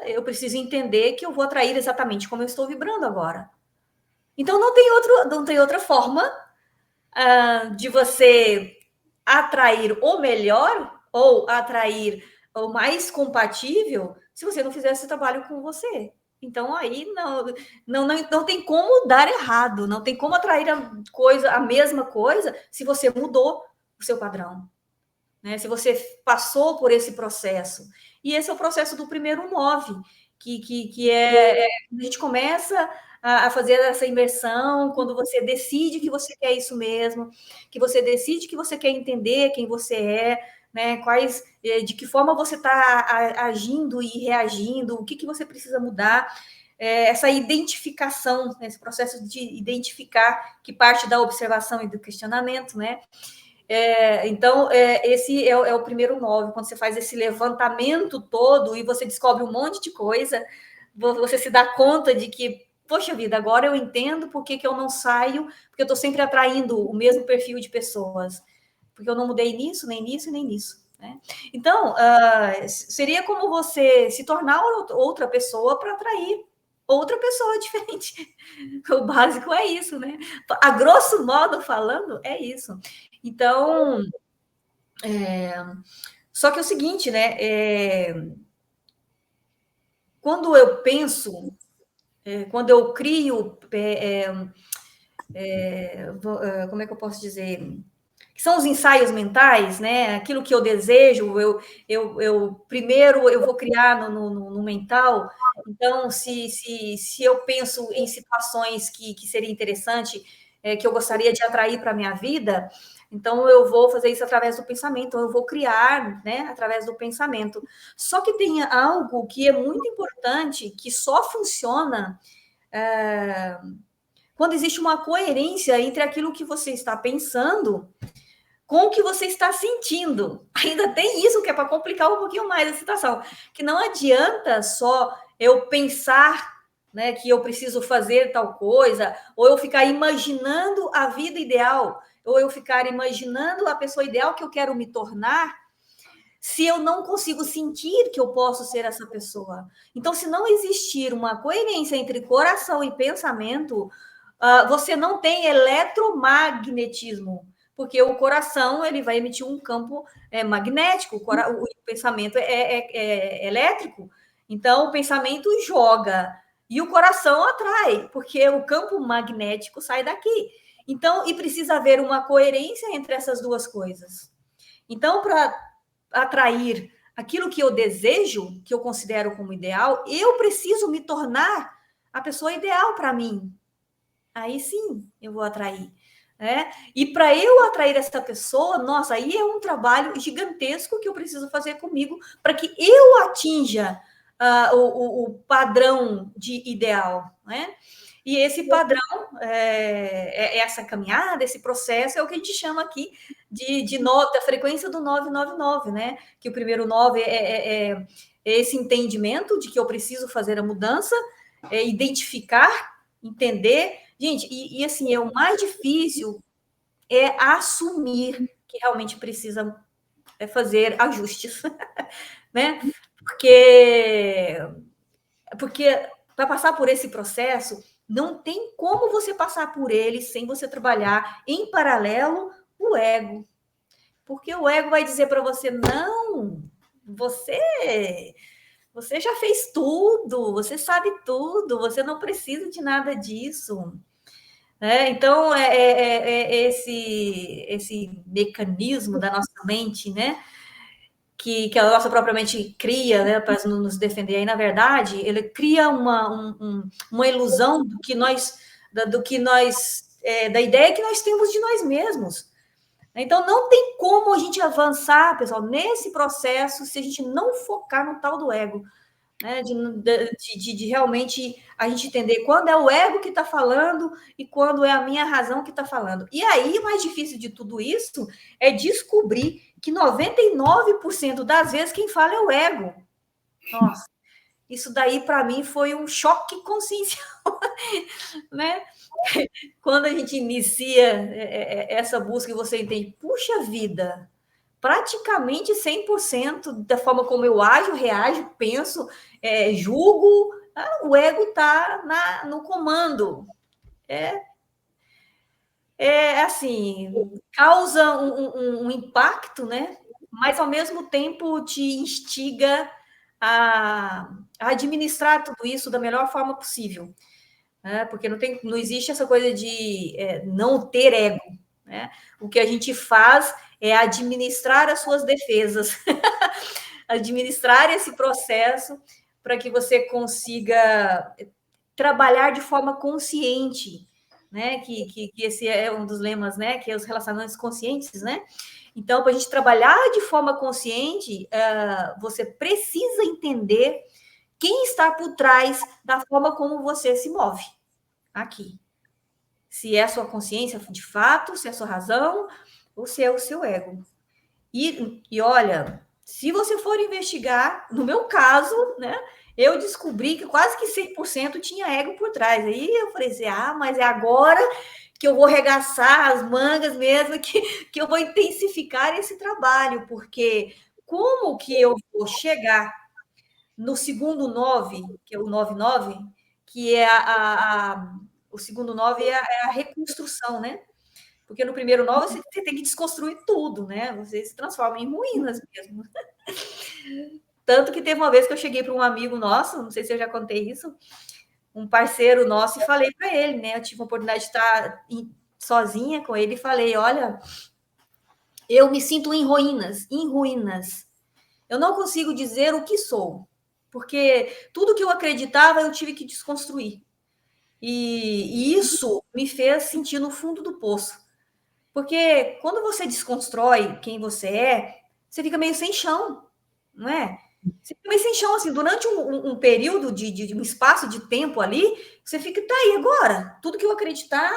eu preciso entender que eu vou atrair exatamente como eu estou vibrando agora. Então, não tem outra forma de você atrair o melhor ou atrair o mais compatível se você não fizer esse trabalho com você. Então, aí não tem como dar errado, não tem como atrair a mesma coisa se você mudou o seu padrão, né? Se você passou por esse processo. E esse é o processo do primeiro 9, que a gente começa a fazer essa imersão, quando você decide que você quer isso mesmo, que você decide que você quer entender quem você é, né? De que forma você está agindo e reagindo, o que você precisa mudar, essa identificação, né? Esse processo de identificar, que parte da observação e do questionamento, né? Então, esse é o primeiro 9, quando você faz esse levantamento todo e você descobre um monte de coisa, você se dá conta de que, poxa vida, agora eu entendo por que eu não saio, porque eu estou sempre atraindo o mesmo perfil de pessoas, porque eu não mudei nisso, nem nisso, nem nisso. Né? Então, seria como você se tornar outra pessoa para atrair outra pessoa diferente. O básico é isso, né? A grosso modo falando, é isso. Então, só que é o seguinte, né? Quando eu penso, quando eu crio, como é que eu posso dizer? Que são os ensaios mentais, né? Aquilo que eu desejo, primeiro eu vou criar no mental. Então, se eu penso em situações que seria interessante, que eu gostaria de atrair para a minha vida, então eu vou fazer isso através do pensamento, eu vou criar, né, através do pensamento. Só que tem algo que é muito importante, que só funciona quando existe uma coerência entre aquilo que você está pensando com o que você está sentindo. Ainda tem isso que é para complicar um pouquinho mais a situação, que não adianta só eu pensar, né, que eu preciso fazer tal coisa, ou eu ficar imaginando a vida ideal, ou eu ficar imaginando a pessoa ideal que eu quero me tornar, se eu não consigo sentir que eu posso ser essa pessoa. Então, se não existir uma coerência entre coração e pensamento, você não tem eletromagnetismo, porque o coração ele vai emitir um campo magnético, o pensamento é elétrico, então o pensamento joga e o coração atrai, porque o campo magnético sai daqui. Então, e precisa haver uma coerência entre essas duas coisas. Então, para atrair aquilo que eu desejo, que eu considero como ideal, eu preciso me tornar a pessoa ideal para mim. Aí sim eu vou atrair. Né? E para eu atrair essa pessoa, nossa, aí é um trabalho gigantesco que eu preciso fazer comigo para que eu atinja o padrão de ideal. Né? E esse padrão, essa caminhada, esse processo é o que a gente chama aqui da frequência do 999, né? Que o primeiro 9 é esse entendimento de que eu preciso fazer a mudança, identificar, entender. Gente, e assim, o mais difícil é assumir que realmente precisa fazer ajustes, né? Porque para passar por esse processo, não tem como você passar por ele sem você trabalhar em paralelo o ego. Porque o ego vai dizer para você, não, você já fez tudo, você sabe tudo, você não precisa de nada disso. Então, esse mecanismo da nossa mente, né? Que a nossa própria mente cria, né, para nos defender. Aí, na verdade, ele cria uma ilusão da ideia que nós temos de nós mesmos. Então, não tem como a gente avançar, pessoal, nesse processo se a gente não focar no tal do ego. Né, de realmente a gente entender quando é o ego que está falando e quando é a minha razão que está falando. E aí, o mais difícil de tudo isso é descobrir que 99% das vezes quem fala é o ego. Nossa, isso daí para mim foi um choque consciencial, né? Quando a gente inicia essa busca e você entende, puxa vida, praticamente 100% da forma como eu ajo, reajo, penso, julgo, o ego está no comando. Assim, causa um impacto, né? Mas ao mesmo tempo te instiga a administrar tudo isso da melhor forma possível. Né? Porque não existe essa coisa de não ter ego. Né? O que a gente faz é administrar as suas defesas, administrar esse processo para que você consiga trabalhar de forma consciente, né? Que esse é um dos lemas, né? Que é os relacionamentos conscientes, né? Então, para a gente trabalhar de forma consciente, você precisa entender quem está por trás da forma como você se move aqui. Se é a sua consciência de fato, se é a sua razão, ou se é o seu ego. E olha, se você for investigar, no meu caso, né, eu descobri que quase que 100% tinha ego por trás. Aí eu falei assim, mas é agora que eu vou arregaçar as mangas mesmo, que eu vou intensificar esse trabalho, porque como que eu vou chegar no segundo 9, que é o 99, que é o segundo 9 é a reconstrução, né? Porque no primeiro 9 você tem que desconstruir tudo, né? Você se transforma em ruínas mesmo. Tanto que teve uma vez que eu cheguei para um amigo nosso, não sei se eu já contei isso, um parceiro nosso, e falei para ele, né? Eu tive a oportunidade de estar sozinha com ele e falei: olha, eu me sinto em ruínas, em ruínas. Eu não consigo dizer o que sou, porque tudo que eu acreditava eu tive que desconstruir. E isso me fez sentir no fundo do poço. Porque quando você desconstrói quem você fica meio sem chão, não é? Você fica meio sem chão, assim, durante um período de um espaço de tempo ali, você fica, tá aí agora, tudo que eu acreditava,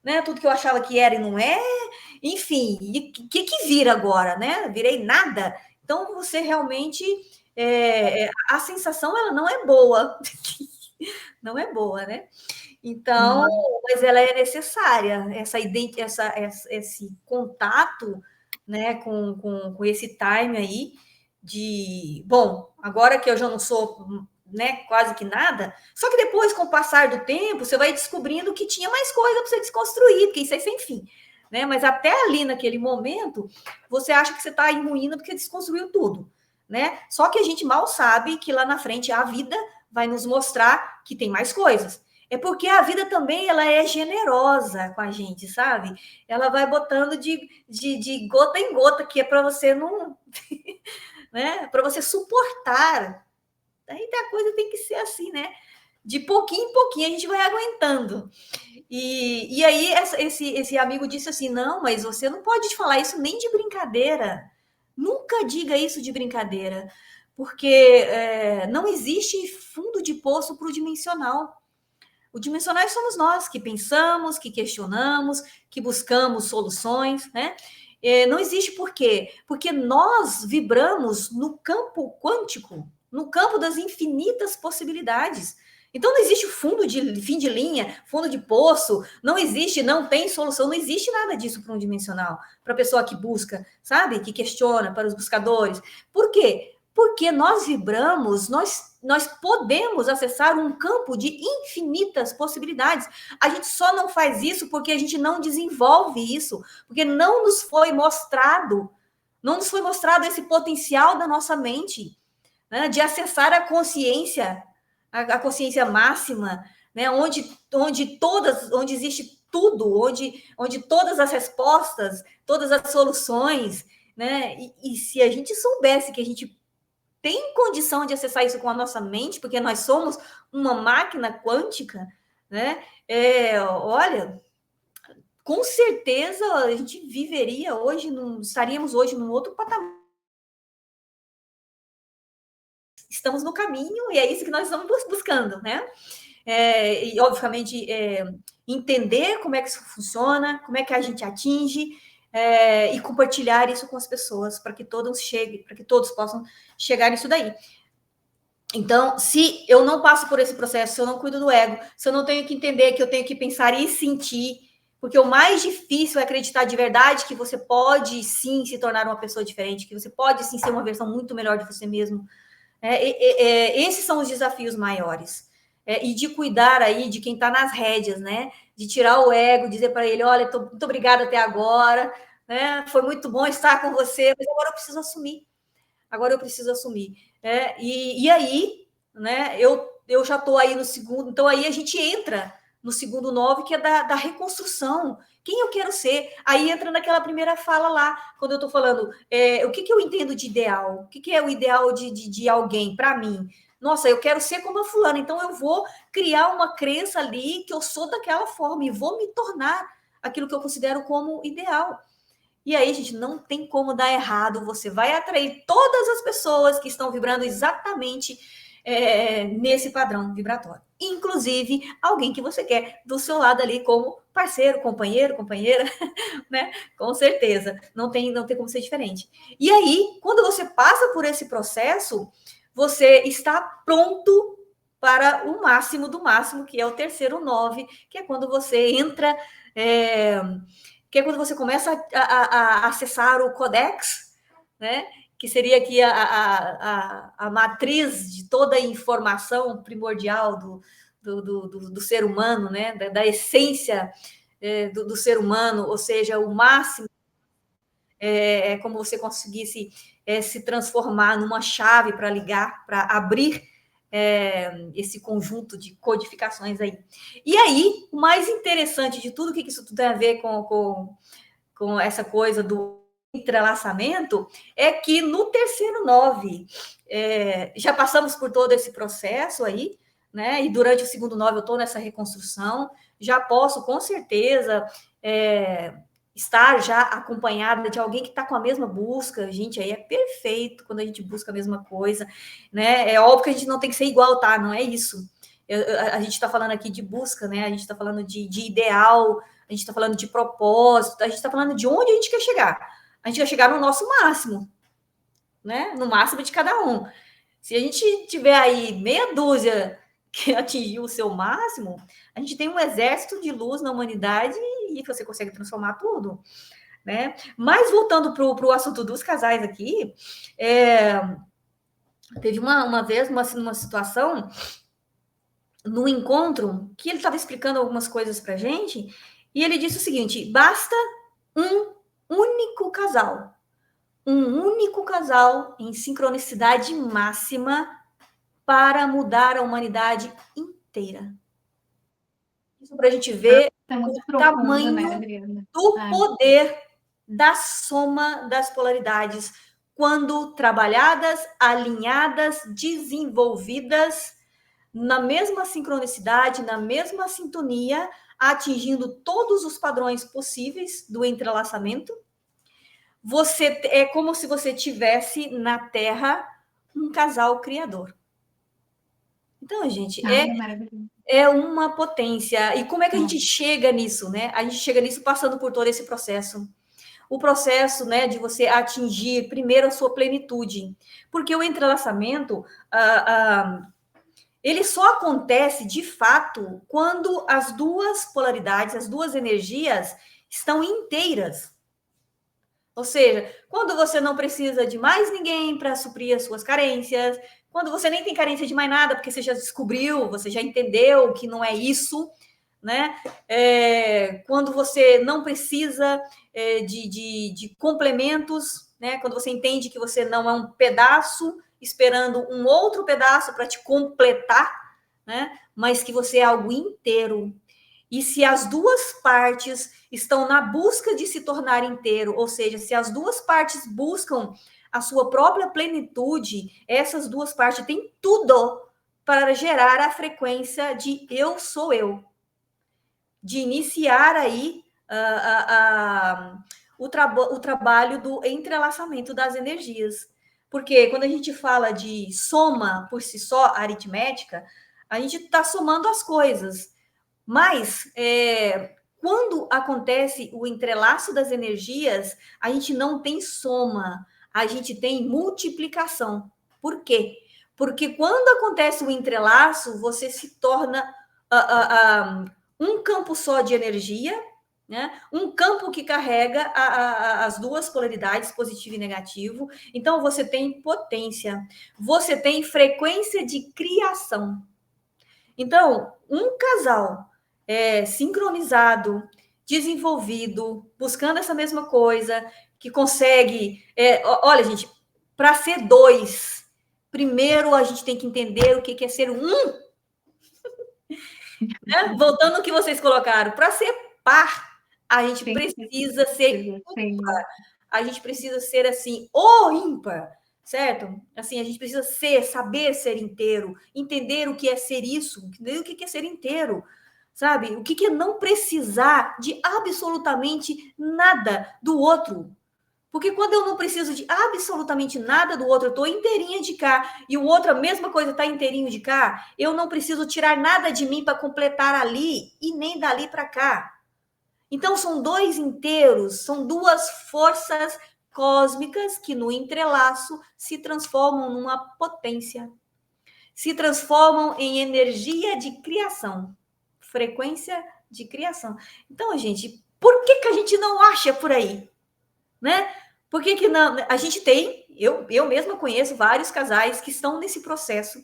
né? Tudo que eu achava que era e não é, enfim, e o que vira agora, né? Virei nada. Então você realmente a sensação ela não é boa, não é boa, né? Então, mas ela é necessária, esse contato, né, com esse time aí de, bom, agora que eu já não sou, né, quase que nada, só que depois, com o passar do tempo, você vai descobrindo que tinha mais coisa para você desconstruir, porque isso é sem fim, né? Mas até ali, naquele momento, você acha que você está em ruína porque desconstruiu tudo, né? Só que a gente mal sabe que lá na frente a vida vai nos mostrar que tem mais coisas. É porque a vida também ela é generosa com a gente, sabe? Ela vai botando de gota em gota, que é para você não, né? Para você suportar. Aí a coisa tem que ser assim, né? De pouquinho em pouquinho a gente vai aguentando. E aí esse amigo disse assim: não, mas você não pode falar isso nem de brincadeira. Nunca diga isso de brincadeira, porque não existe fundo de poço para o dimensional. O dimensional somos nós que pensamos, que questionamos, que buscamos soluções, né? Não existe por quê? Porque nós vibramos no campo quântico, no campo das infinitas possibilidades. Então não existe fundo de fim de linha, fundo de poço, não existe, não tem solução, não existe nada disso para um dimensional, para a pessoa que busca, sabe? Que questiona, para os buscadores. Por quê? Porque nós vibramos, nós podemos acessar um campo de infinitas possibilidades. A gente só não faz isso porque a gente não desenvolve isso, porque não nos foi mostrado esse potencial da nossa mente, né, de acessar a consciência máxima, né, onde existe tudo, onde todas as respostas, todas as soluções, né? E se a gente soubesse que a gente tem condição de acessar isso com a nossa mente, porque nós somos uma máquina quântica, né? Olha, com certeza a gente viveria hoje, estaríamos hoje num outro patamar. Estamos no caminho e é isso que nós estamos buscando, né? E obviamente entender como é que isso funciona, como é que a gente atinge, e compartilhar isso com as pessoas para que todos possam chegar nisso daí. Então, se eu não passo por esse processo, se eu não cuido do ego, se eu não tenho que entender que eu tenho que pensar e sentir, porque o mais difícil é acreditar de verdade que você pode sim se tornar uma pessoa diferente, que você pode sim ser uma versão muito melhor de você mesmo. Esses são os desafios maiores. E de cuidar aí de quem está nas rédeas, né? De tirar o ego, dizer para ele, olha, muito obrigada até agora, né? Foi muito bom estar com você, mas agora eu preciso assumir. E aí, né, eu já estou aí no segundo, então aí a gente entra no segundo 9, que é da reconstrução. Quem eu quero ser? Aí entra naquela primeira fala lá, quando eu estou falando, o que eu entendo de ideal? O que é o ideal de alguém para mim? Nossa, eu quero ser como a fulana, então eu vou criar uma crença ali que eu sou daquela forma e vou me tornar aquilo que eu considero como ideal. E aí, gente, não tem como dar errado. Você vai atrair todas as pessoas que estão vibrando exatamente nesse padrão vibratório. Inclusive, alguém que você quer do seu lado ali como parceiro, companheiro, companheira, né? Com certeza, não tem como ser diferente. E aí, quando você passa por esse processo, você está pronto para o máximo do máximo, que é o terceiro 9, que é quando você entra, que é quando você começa a acessar o Codex, né? Que seria aqui a matriz de toda a informação primordial do ser humano, né? Da essência do ser humano, ou seja, o máximo é como você conseguisse se transformar numa chave para ligar, para abrir esse conjunto de codificações aí. E aí, o mais interessante de tudo, o que isso tudo tem a ver com essa coisa do entrelaçamento, é que no terceiro 9, já passamos por todo esse processo aí, né? E durante o segundo 9 eu estou nessa reconstrução, já posso, com certeza, estar já acompanhada de alguém que está com a mesma busca. Gente, aí é perfeito quando a gente busca a mesma coisa, né? É óbvio que a gente não tem que ser igual, tá? Não é isso. A gente está falando aqui de busca, né? A gente está falando de ideal, a gente está falando de propósito, a gente está falando de onde a gente quer chegar. A gente quer chegar no nosso máximo, né? No máximo de cada um. Se a gente tiver aí meia dúzia que atingiu o seu máximo, a gente tem um exército de luz na humanidade e você consegue transformar tudo, né? Mas voltando para o assunto dos casais aqui, teve uma vez uma situação no encontro que ele estava explicando algumas coisas para a gente e ele disse o seguinte: basta um único casal em sincronicidade máxima para mudar a humanidade inteira. Isso para a gente ver o tamanho, né, do poder da soma das polaridades, quando trabalhadas, alinhadas, desenvolvidas na mesma sincronicidade, na mesma sintonia, atingindo todos os padrões possíveis do entrelaçamento. É como se você tivesse na Terra um casal criador. Então, gente, é uma potência. E como é que a gente chega nisso, né? A gente chega nisso passando por todo esse processo. O processo, né, de você atingir primeiro a sua plenitude. Porque o entrelaçamento, ele só acontece, de fato, quando as duas polaridades, as duas energias estão inteiras. Ou seja, quando você não precisa de mais ninguém para suprir as suas carências, quando você nem tem carência de mais nada, porque você já descobriu, você já entendeu que não é isso, né? Quando você não precisa de complementos, né? Quando você entende que você não é um pedaço esperando um outro pedaço para te completar, né? Mas que você é algo inteiro. E se as duas partes estão na busca de se tornar inteiro, ou seja, se as duas partes buscam a sua própria plenitude, essas duas partes têm tudo para gerar a frequência de eu sou eu. De iniciar aí o trabalho do entrelaçamento das energias. Porque quando a gente fala de soma por si só, aritmética, a gente está somando as coisas. Mas, quando acontece o entrelaço das energias, a gente não tem soma, a gente tem multiplicação. Por quê? Porque quando acontece o entrelaço, você se torna um campo só de energia, né? Um campo que carrega as duas polaridades, positivo e negativo. Então, você tem potência, você tem frequência de criação. Então, um casal sincronizado, desenvolvido, buscando essa mesma coisa, que consegue... olha, gente, para ser dois, primeiro a gente tem que entender o que é ser um. Né? Voltando ao que vocês colocaram, para ser par, a gente precisa ser ímpar. A gente precisa ser, assim, o ímpar, certo? Assim, a gente precisa saber ser inteiro, entender o que é ser isso, entender o que é ser inteiro, sabe? O que é não precisar de absolutamente nada do outro. Porque quando eu não preciso de absolutamente nada do outro, eu estou inteirinha de cá, e o outro, a mesma coisa, está inteirinho de cá, eu não preciso tirar nada de mim para completar ali, e nem dali para cá. Então, são dois inteiros, são duas forças cósmicas que, no entrelaço, se transformam numa potência, se transformam em energia de criação, frequência de criação. Então, gente, por que a gente não acha por aí? Né? Por que não? A gente tem, eu mesma conheço vários casais que estão nesse processo,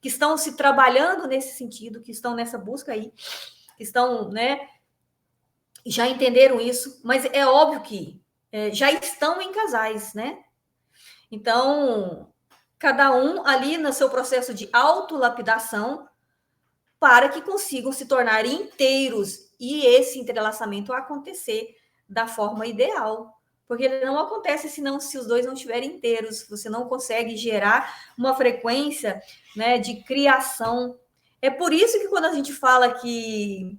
que estão se trabalhando nesse sentido, que estão nessa busca aí, que estão, né, já entenderam isso, mas é óbvio que já estão em casais, né? Então, cada um ali no seu processo de autolapidação para que consigam se tornar inteiros e esse entrelaçamento acontecer da forma ideal. Porque ele não acontece se os dois não estiverem inteiros. Você não consegue gerar uma frequência, né, de criação. É por isso que quando a gente fala que...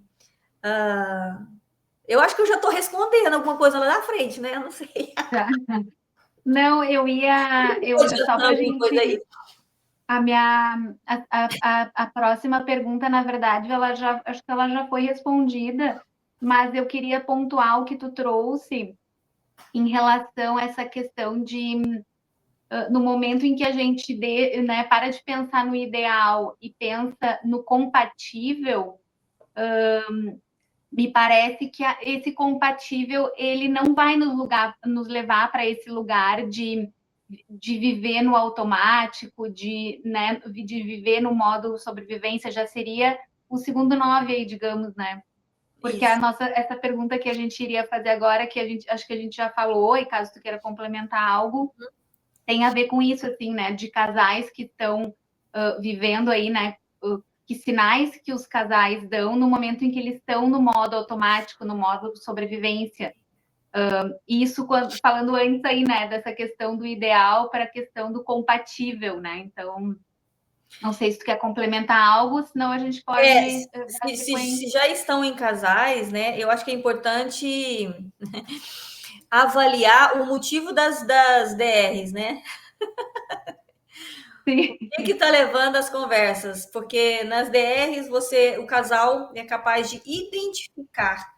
eu acho que eu já estou respondendo alguma coisa lá na frente, né? Eu não sei. Não, só para a gente... A próxima pergunta, na verdade, acho que ela já foi respondida, mas eu queria pontuar o que tu trouxe em relação a essa questão de, no momento em que a gente né, para de pensar no ideal e pensa no compatível, me parece que esse compatível ele não vai nos levar para esse lugar de viver no automático, né, de viver no modo sobrevivência, já seria o segundo 9 aí, digamos, né? Porque essa pergunta que a gente iria fazer agora, acho que a gente já falou, e caso tu queira complementar algo, tem a ver com isso, assim, né? De casais que estão vivendo aí, né? Que sinais que os casais dão no momento em que eles estão no modo automático, no modo sobrevivência. Isso falando antes aí, né, dessa questão do ideal para a questão do compatível, né? Então, não sei se tu quer complementar algo, senão a gente pode... Se já estão em casais, né, eu acho que é importante avaliar o motivo das DRs, né? Sim. O que está levando as conversas? Porque nas DRs o casal é capaz de identificar,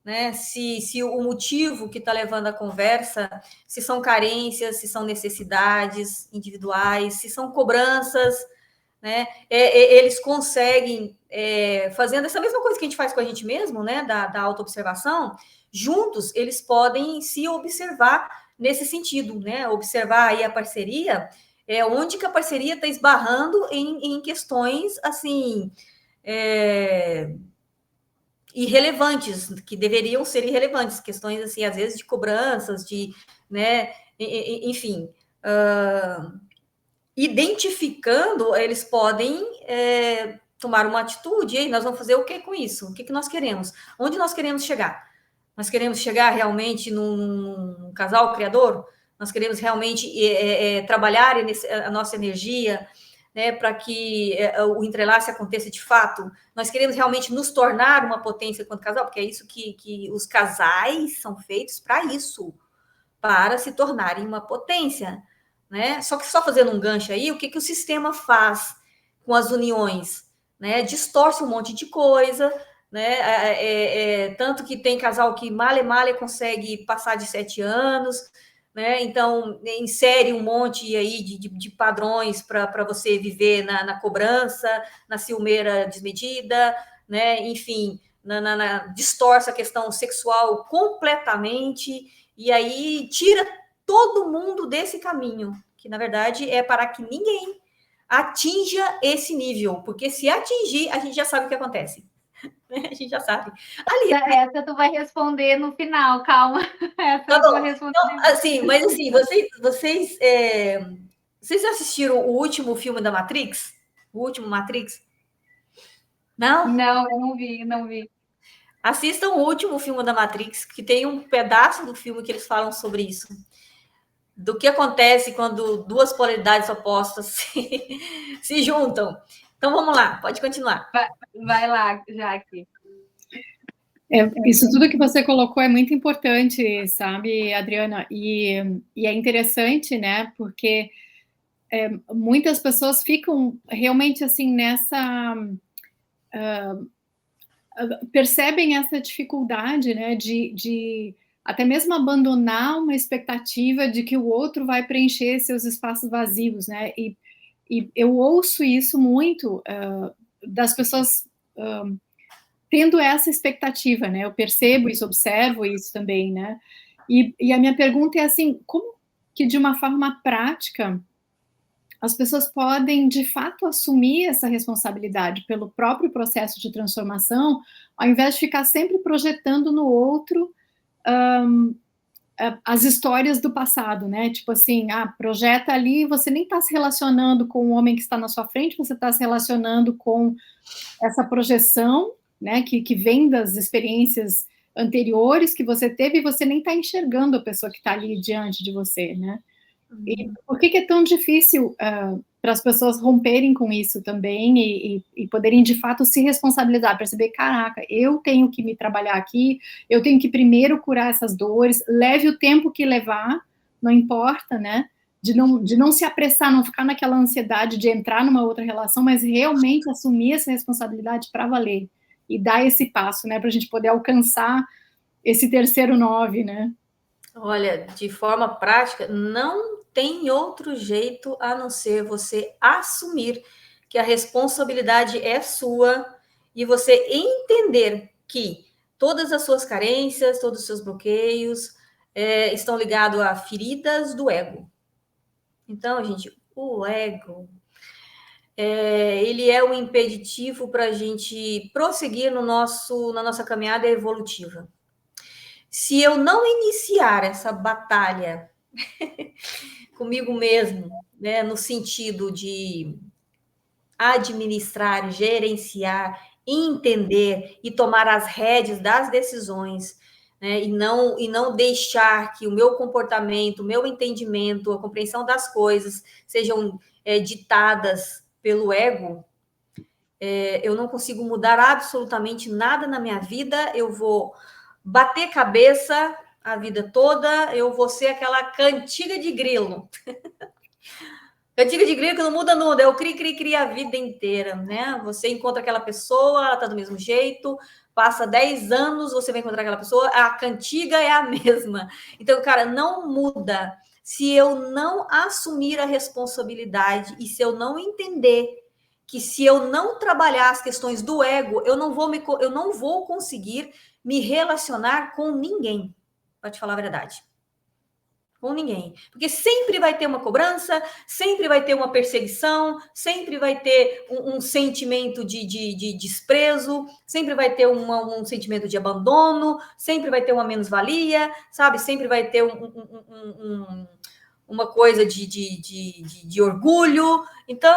né, se o motivo que está levando a conversa, se são carências, se são necessidades individuais, se são cobranças, né? Eles conseguem, fazendo essa mesma coisa que a gente faz com a gente mesmo, né, da autoobservação, juntos eles podem se observar nesse sentido, né? Observar aí a parceria, onde que a parceria está esbarrando em questões assim irrelevantes, que deveriam ser irrelevantes, questões assim, às vezes de cobranças, de, né, enfim, identificando, eles podem tomar uma atitude, e aí nós vamos fazer o que com isso? O que nós queremos? Onde nós queremos chegar? Nós queremos chegar realmente num casal criador? Nós queremos realmente trabalhar a nossa energia, né, para que o entrelace aconteça de fato? Nós queremos realmente nos tornar uma potência enquanto casal? Porque é isso que os casais são feitos para isso, para se tornarem uma potência, né? Só que só fazendo um gancho aí, o que o sistema faz com as uniões, né? Distorce um monte de coisa, né? Tanto que tem casal que male consegue passar de 7 anos, né? Então insere um monte aí de padrões para você viver na cobrança, na ciumeira desmedida, né? Enfim, distorce a questão sexual completamente, e aí tira todo mundo desse caminho, que na verdade é para que ninguém atinja esse nível, porque se atingir, a gente já sabe o que acontece. A gente já sabe. Essa tu vai responder no final, calma. Essa tu vai responder. Então, assim, mas assim, vocês assistiram o último filme da Matrix? O último Matrix? Não? Não, eu não vi. Assistam o último filme da Matrix, que tem um pedaço do filme que eles falam sobre isso. Do que acontece quando duas polaridades opostas se juntam. Então, vamos lá, pode continuar. Vai lá, Jaque. Isso tudo que você colocou é muito importante, sabe, Adriana? E é interessante, né? Porque muitas pessoas ficam realmente assim nessa percebem essa dificuldade, né, de até mesmo abandonar uma expectativa de que o outro vai preencher seus espaços vazios, né, e eu ouço isso muito das pessoas tendo essa expectativa, né, eu percebo isso, observo isso também, né, e a minha pergunta é assim, como que de uma forma prática as pessoas podem, de fato, assumir essa responsabilidade pelo próprio processo de transformação, ao invés de ficar sempre projetando no outro as histórias do passado, né? Tipo assim, projeta ali, você nem está se relacionando com o homem que está na sua frente, você está se relacionando com essa projeção, né, que vem das experiências anteriores que você teve, e você nem está enxergando a pessoa que está ali diante de você, né? E por que é tão difícil para as pessoas romperem com isso também e poderem, de fato, se responsabilizar, perceber, caraca, eu tenho que me trabalhar aqui, eu tenho que primeiro curar essas dores, leve o tempo que levar, não importa, né? De não se apressar, não ficar naquela ansiedade de entrar numa outra relação, mas realmente assumir essa responsabilidade para valer e dar esse passo, né? Para a gente poder alcançar esse terceiro 9, né? Olha, de forma prática, não tem outro jeito a não ser você assumir que a responsabilidade é sua e você entender que todas as suas carências, todos os seus bloqueios estão ligados a feridas do ego. Então, gente, o ego, ele é um impeditivo para a gente prosseguir na nossa caminhada evolutiva. Se eu não iniciar essa batalha comigo mesmo, né, no sentido de administrar, gerenciar, entender e tomar as rédeas das decisões, né, e não deixar que o meu comportamento, o meu entendimento, a compreensão das coisas sejam ditadas pelo ego, eu não consigo mudar absolutamente nada na minha vida, eu vou bater cabeça a vida toda, eu vou ser aquela cantiga de grilo. Cantiga de grilo que não muda nada, eu cri a vida inteira, né? Você encontra aquela pessoa, ela tá do mesmo jeito, passa 10 anos, você vai encontrar aquela pessoa, a cantiga é a mesma. Então, cara, não muda. Se eu não assumir a responsabilidade e se eu não entender que se eu não trabalhar as questões do ego, eu não vou conseguir me relacionar com ninguém, para te falar a verdade. Com ninguém. Porque sempre vai ter uma cobrança, sempre vai ter uma perseguição, sempre vai ter um sentimento de desprezo, sempre vai ter um sentimento de abandono, sempre vai ter uma menos-valia, sabe? Sempre vai ter uma coisa de orgulho. Então,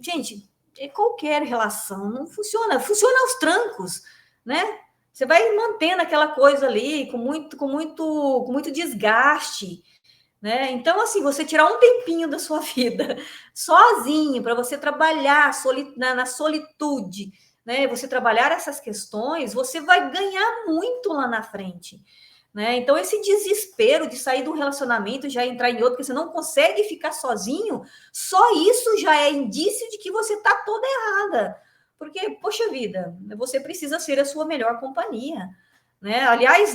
gente, qualquer relação não funciona aos trancos, né? Você vai mantendo aquela coisa ali com muito desgaste, né? Então, assim, você tirar um tempinho da sua vida sozinho para você trabalhar na solitude, né? Você trabalhar essas questões, você vai ganhar muito lá na frente, né? Então, esse desespero de sair de um relacionamento e já entrar em outro, porque você não consegue ficar sozinho, só isso já é indício de que você está toda errada. Porque, poxa vida, você precisa ser a sua melhor companhia, né? Aliás,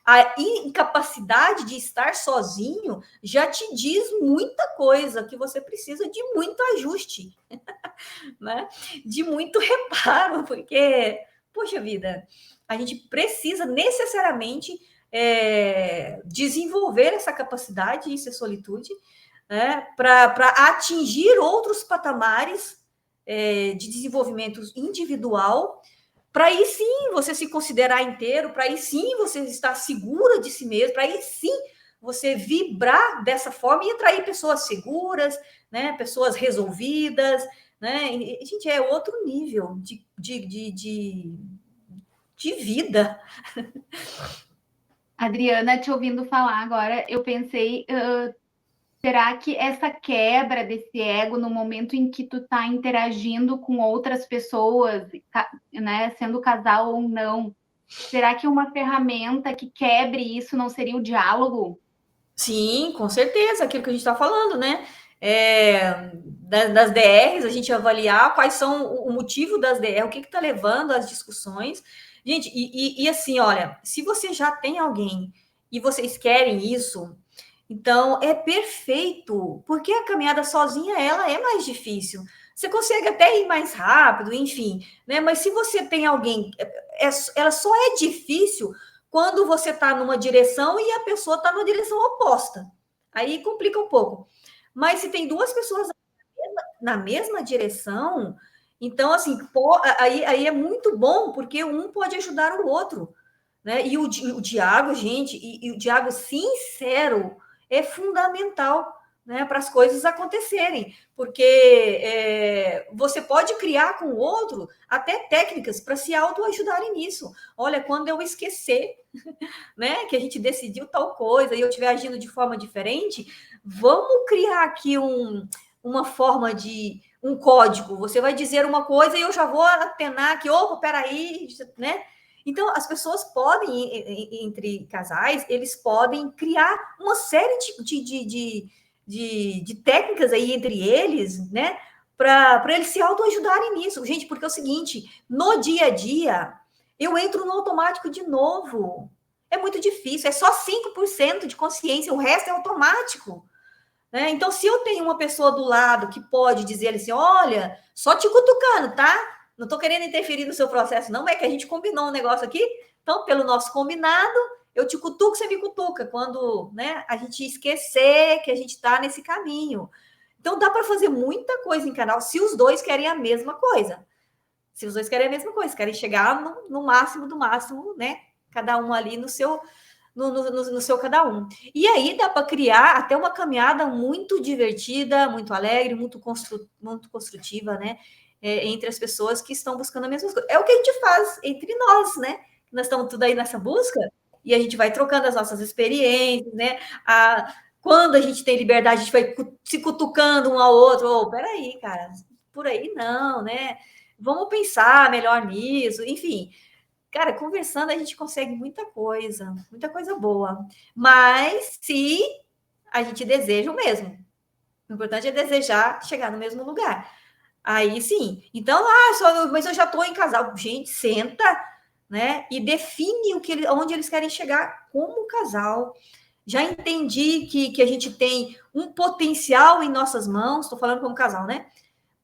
a incapacidade de estar sozinho já te diz muita coisa, que você precisa de muito ajuste, né? De muito reparo, porque, poxa vida, a gente precisa necessariamente desenvolver essa capacidade, isso é solitude, né? Para atingir outros patamares de desenvolvimento individual, para aí sim você se considerar inteiro, para aí sim você estar segura de si mesmo, para aí sim você vibrar dessa forma e atrair pessoas seguras, né? Pessoas resolvidas, né? E, gente, é outro nível de vida. Adriana, te ouvindo falar agora, eu pensei, será que essa quebra desse ego no momento em que tu tá interagindo com outras pessoas, né, sendo casal ou não, será que uma ferramenta que quebre isso não seria o diálogo? Sim, com certeza, aquilo que a gente está falando, né? das DRs, a gente avaliar quais são o motivo das DRs, o que está levando às discussões. Gente, e assim, olha, se você já tem alguém e vocês querem isso, então é perfeito, porque a caminhada sozinha, ela é mais difícil. Você consegue até ir mais rápido, enfim, né? Mas se você tem alguém, ela só é difícil quando você está numa direção e a pessoa está numa direção oposta. Aí complica um pouco. Mas se tem duas pessoas na mesma direção, então, assim, aí é muito bom, porque um pode ajudar o outro, né? E o diálogo, gente, e o diálogo sincero é fundamental, né, para as coisas acontecerem, porque você pode criar com o outro até técnicas para se autoajudarem nisso. Olha, quando eu esquecer, né, que a gente decidiu tal coisa e eu estiver agindo de forma diferente, vamos criar aqui uma forma de um código. Você vai dizer uma coisa e eu já vou atenar que, opa, peraí, né? Então, as pessoas podem, entre casais, eles podem criar uma série de técnicas aí entre eles, né? Para eles se autoajudarem nisso. Gente, porque é o seguinte, no dia a dia, eu entro no automático de novo. É muito difícil, é só 5% de consciência, o resto é automático. Né? Então, se eu tenho uma pessoa do lado que pode dizer assim, olha, só te cutucando, tá? Não estou querendo interferir no seu processo, não, é que a gente combinou um negócio aqui, então, pelo nosso combinado, eu te cutuco, você me cutuca, quando, né, a gente esquecer que a gente está nesse caminho. Então, dá para fazer muita coisa em canal, se os dois querem a mesma coisa. Se os dois querem a mesma coisa, querem chegar no máximo do máximo, né? Cada um ali no seu cada um. E aí dá para criar até uma caminhada muito divertida, muito alegre, muito construtiva, né? Entre as pessoas que estão buscando a mesma coisa. É o que a gente faz entre nós, né? Nós estamos tudo aí nessa busca e a gente vai trocando as nossas experiências, né? Quando a gente tem liberdade, a gente vai se cutucando um ao outro. Oh, peraí, cara, por aí não, né? Vamos pensar melhor nisso, enfim. Cara, conversando a gente consegue muita coisa boa. Mas se a gente deseja o mesmo. O importante é desejar chegar no mesmo lugar. Aí sim. Então, mas eu já estou em casal. Gente, senta, né? E define onde eles querem chegar como casal. Já entendi que a gente tem um potencial em nossas mãos. Estou falando como casal, né?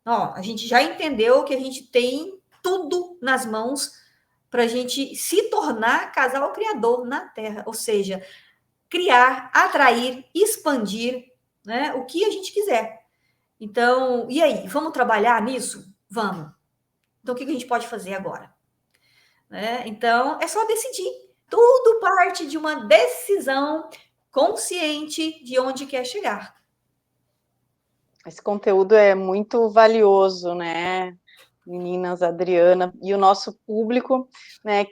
Ó, a gente já entendeu que a gente tem tudo nas mãos para a gente se tornar casal criador na Terra, ou seja, criar, atrair, expandir, né, o que a gente quiser. Então, e aí, vamos trabalhar nisso? Vamos. Então, o que a gente pode fazer agora? Então, é só decidir. Tudo parte de uma decisão consciente de onde quer chegar. Esse conteúdo é muito valioso, né? Meninas, Adriana, e o nosso público, né,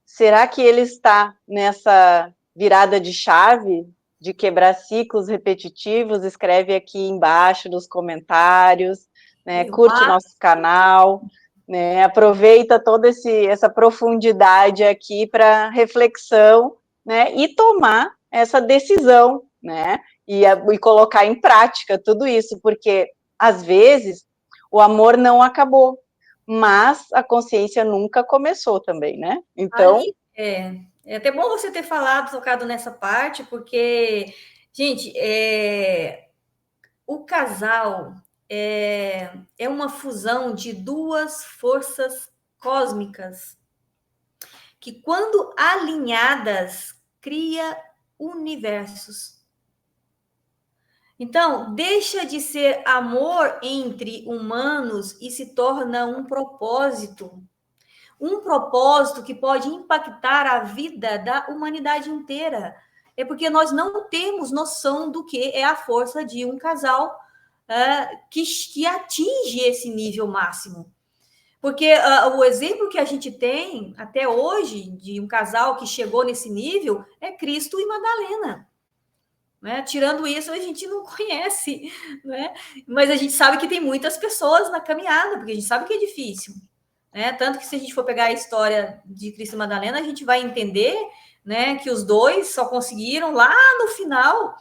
será que ele está nessa virada de chave de quebrar ciclos repetitivos? Escreve aqui embaixo nos comentários, né, curte nosso canal, né, aproveita toda essa profundidade aqui para reflexão, né, e tomar essa decisão, né, e colocar em prática tudo isso, porque às vezes o amor não acabou, mas a consciência nunca começou também, né? Então... É até bom você ter tocado nessa parte, porque, gente, o casal é uma fusão de duas forças cósmicas que, quando alinhadas, cria universos. Então, deixa de ser amor entre humanos e se torna um propósito que pode impactar a vida da humanidade inteira. É porque nós não temos noção do que é a força de um casal que atinge esse nível máximo. Porque o exemplo que a gente tem até hoje de um casal que chegou nesse nível é Cristo e Madalena. Né? Tirando isso, a gente não conhece, né? Mas a gente sabe que tem muitas pessoas na caminhada, porque a gente sabe que é difícil. Né? Tanto que, se a gente for pegar a história de Cristo e Madalena, a gente vai entender, né, que os dois só conseguiram lá no final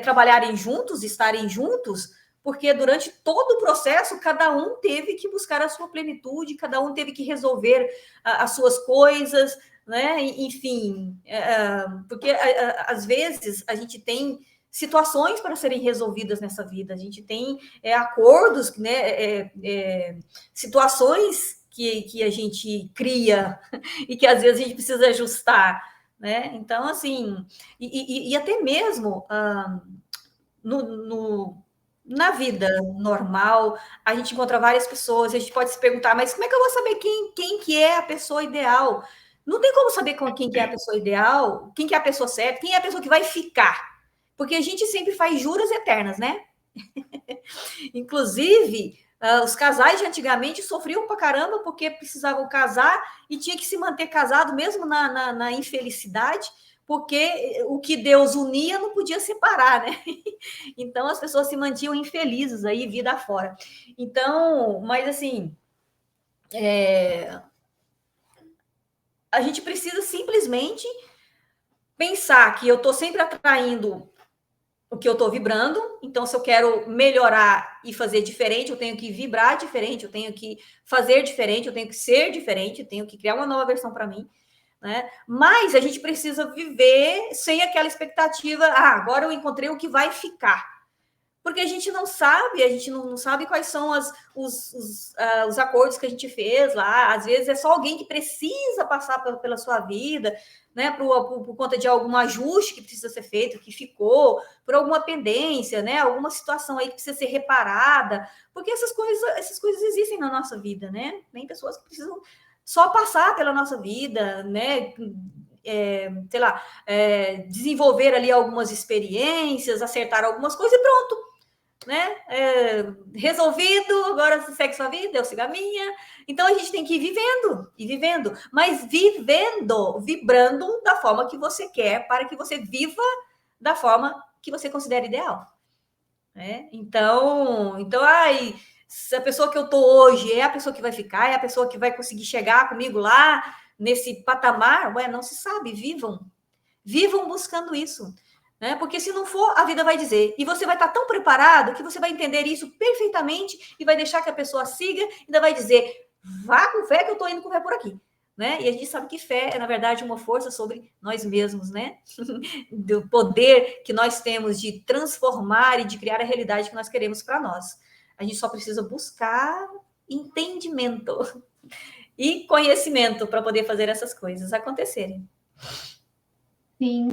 trabalharem juntos, estarem juntos, porque durante todo o processo, cada um teve que buscar a sua plenitude, cada um teve que resolver as suas coisas, né? Enfim, porque às vezes a gente tem situações para serem resolvidas nessa vida, a gente tem acordos, né? Situações que a gente cria e que às vezes a gente precisa ajustar, né? Então, assim, e até mesmo na vida normal, a gente encontra várias pessoas, a gente pode se perguntar, mas como é que eu vou saber quem que é a pessoa ideal? Não tem como saber quem que é a pessoa ideal, quem que é a pessoa certa, quem é a pessoa que vai ficar. Porque a gente sempre faz juras eternas, né? Inclusive, os casais de antigamente sofriam pra caramba porque precisavam casar e tinha que se manter casado mesmo na infelicidade, porque o que Deus unia não podia separar, né? Então as pessoas se mantinham infelizes aí, vida fora. Então, mas assim, a gente precisa simplesmente pensar que eu estou sempre atraindo o que eu estou vibrando. Então, se eu quero melhorar e fazer diferente, eu tenho que vibrar diferente, eu tenho que fazer diferente, eu tenho que ser diferente, eu tenho que criar uma nova versão para mim, né? Mas a gente precisa viver sem aquela expectativa, agora eu encontrei o que vai ficar. Porque a gente não sabe quais são os acordos que a gente fez lá. Às vezes é só alguém que precisa passar pela sua vida, né? Por conta de algum ajuste que precisa ser feito, que ficou, por alguma pendência, né? Alguma situação aí que precisa ser reparada. Porque essas coisas existem na nossa vida, né? Tem pessoas que precisam só passar pela nossa vida, né? Sei lá, desenvolver ali algumas experiências, acertar algumas coisas e pronto. Né? Resolvido, agora você segue sua vida, eu sigo a minha. Então a gente tem que ir vivendo, mas vibrando da forma que você quer, para que você viva da forma que você considera ideal. Né? Então, se a pessoa que eu tô hoje é a pessoa que vai ficar, é a pessoa que vai conseguir chegar comigo lá nesse patamar, não se sabe, vivam buscando isso. Né? Porque se não for, a vida vai dizer. E você vai estar tão preparado que você vai entender isso perfeitamente e vai deixar que a pessoa siga e ainda vai dizer, vá com fé que eu estou indo com fé por aqui. Né? E a gente sabe que fé é, na verdade, uma força sobre nós mesmos, né? Do poder que nós temos de transformar e de criar a realidade que nós queremos para nós. A gente só precisa buscar entendimento e conhecimento para poder fazer essas coisas acontecerem. Sim,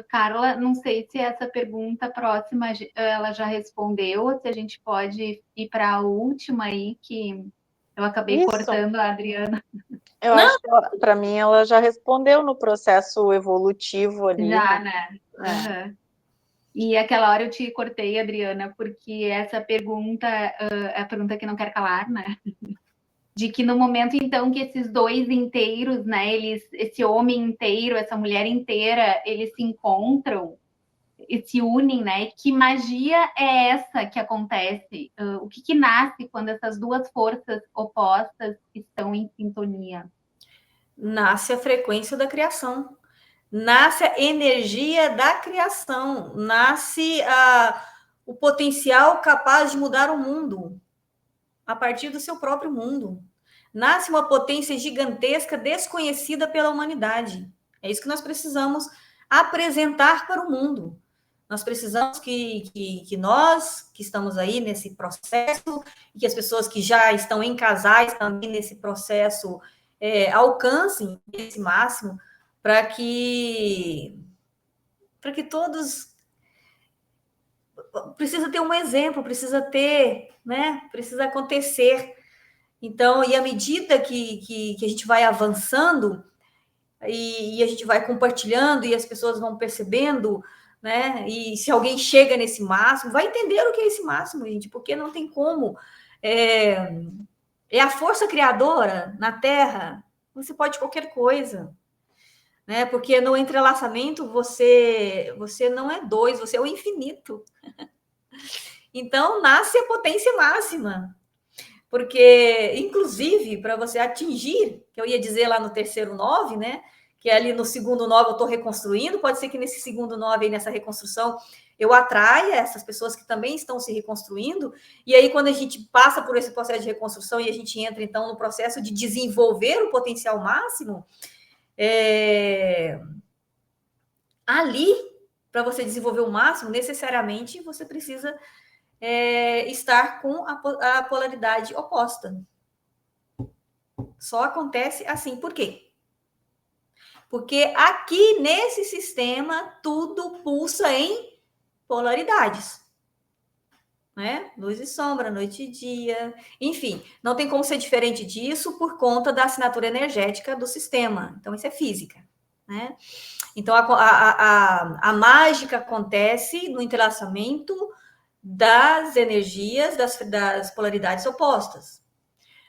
Carla, não sei se essa pergunta próxima ela já respondeu, ou se a gente pode ir para a última aí, que eu acabei cortando a Adriana. Eu acho que para mim ela já respondeu no processo evolutivo ali. Já, né? Uhum. E aquela hora eu te cortei, Adriana, porque essa pergunta é a pergunta que não quer calar, né? De que no momento, então, que esses dois inteiros, né, esse homem inteiro, essa mulher inteira, eles se encontram e se unem, né? Que magia é essa que acontece? O que nasce quando essas duas forças opostas estão em sintonia? Nasce a frequência da criação, nasce a energia da criação, nasce o potencial capaz de mudar o mundo a partir do seu próprio mundo. Nasce uma potência gigantesca desconhecida pela humanidade. É isso que nós precisamos apresentar para o mundo. Nós precisamos que nós, que estamos aí nesse processo, e que as pessoas que já estão em casais também nesse processo alcancem esse máximo, para que todos... Precisa ter um exemplo, precisa ter, né? Precisa acontecer. Então, e à medida que a gente vai avançando e a gente vai compartilhando e as pessoas vão percebendo, né? E se alguém chega nesse máximo, vai entender o que é esse máximo, gente, porque não tem como. É a força criadora na Terra, você pode qualquer coisa. Né? Porque no entrelaçamento você não é dois, você é o infinito. Então, nasce a potência máxima. Porque, inclusive, para você atingir, que eu ia dizer lá no terceiro 9, né? Que ali no segundo 9 eu estou reconstruindo, pode ser que nesse segundo 9, aí, nessa reconstrução, eu atraia essas pessoas que também estão se reconstruindo, e aí quando a gente passa por esse processo de reconstrução e a gente entra, então, no processo de desenvolver o potencial máximo, ali, para você desenvolver o máximo, necessariamente você precisa estar com a polaridade oposta. Só acontece assim. Por quê? Porque aqui nesse sistema tudo pulsa em polaridades, né? Luz e sombra, noite e dia, enfim, não tem como ser diferente disso por conta da assinatura energética do sistema. Então, isso é física, né? Então, a mágica acontece no entrelaçamento das energias das polaridades opostas.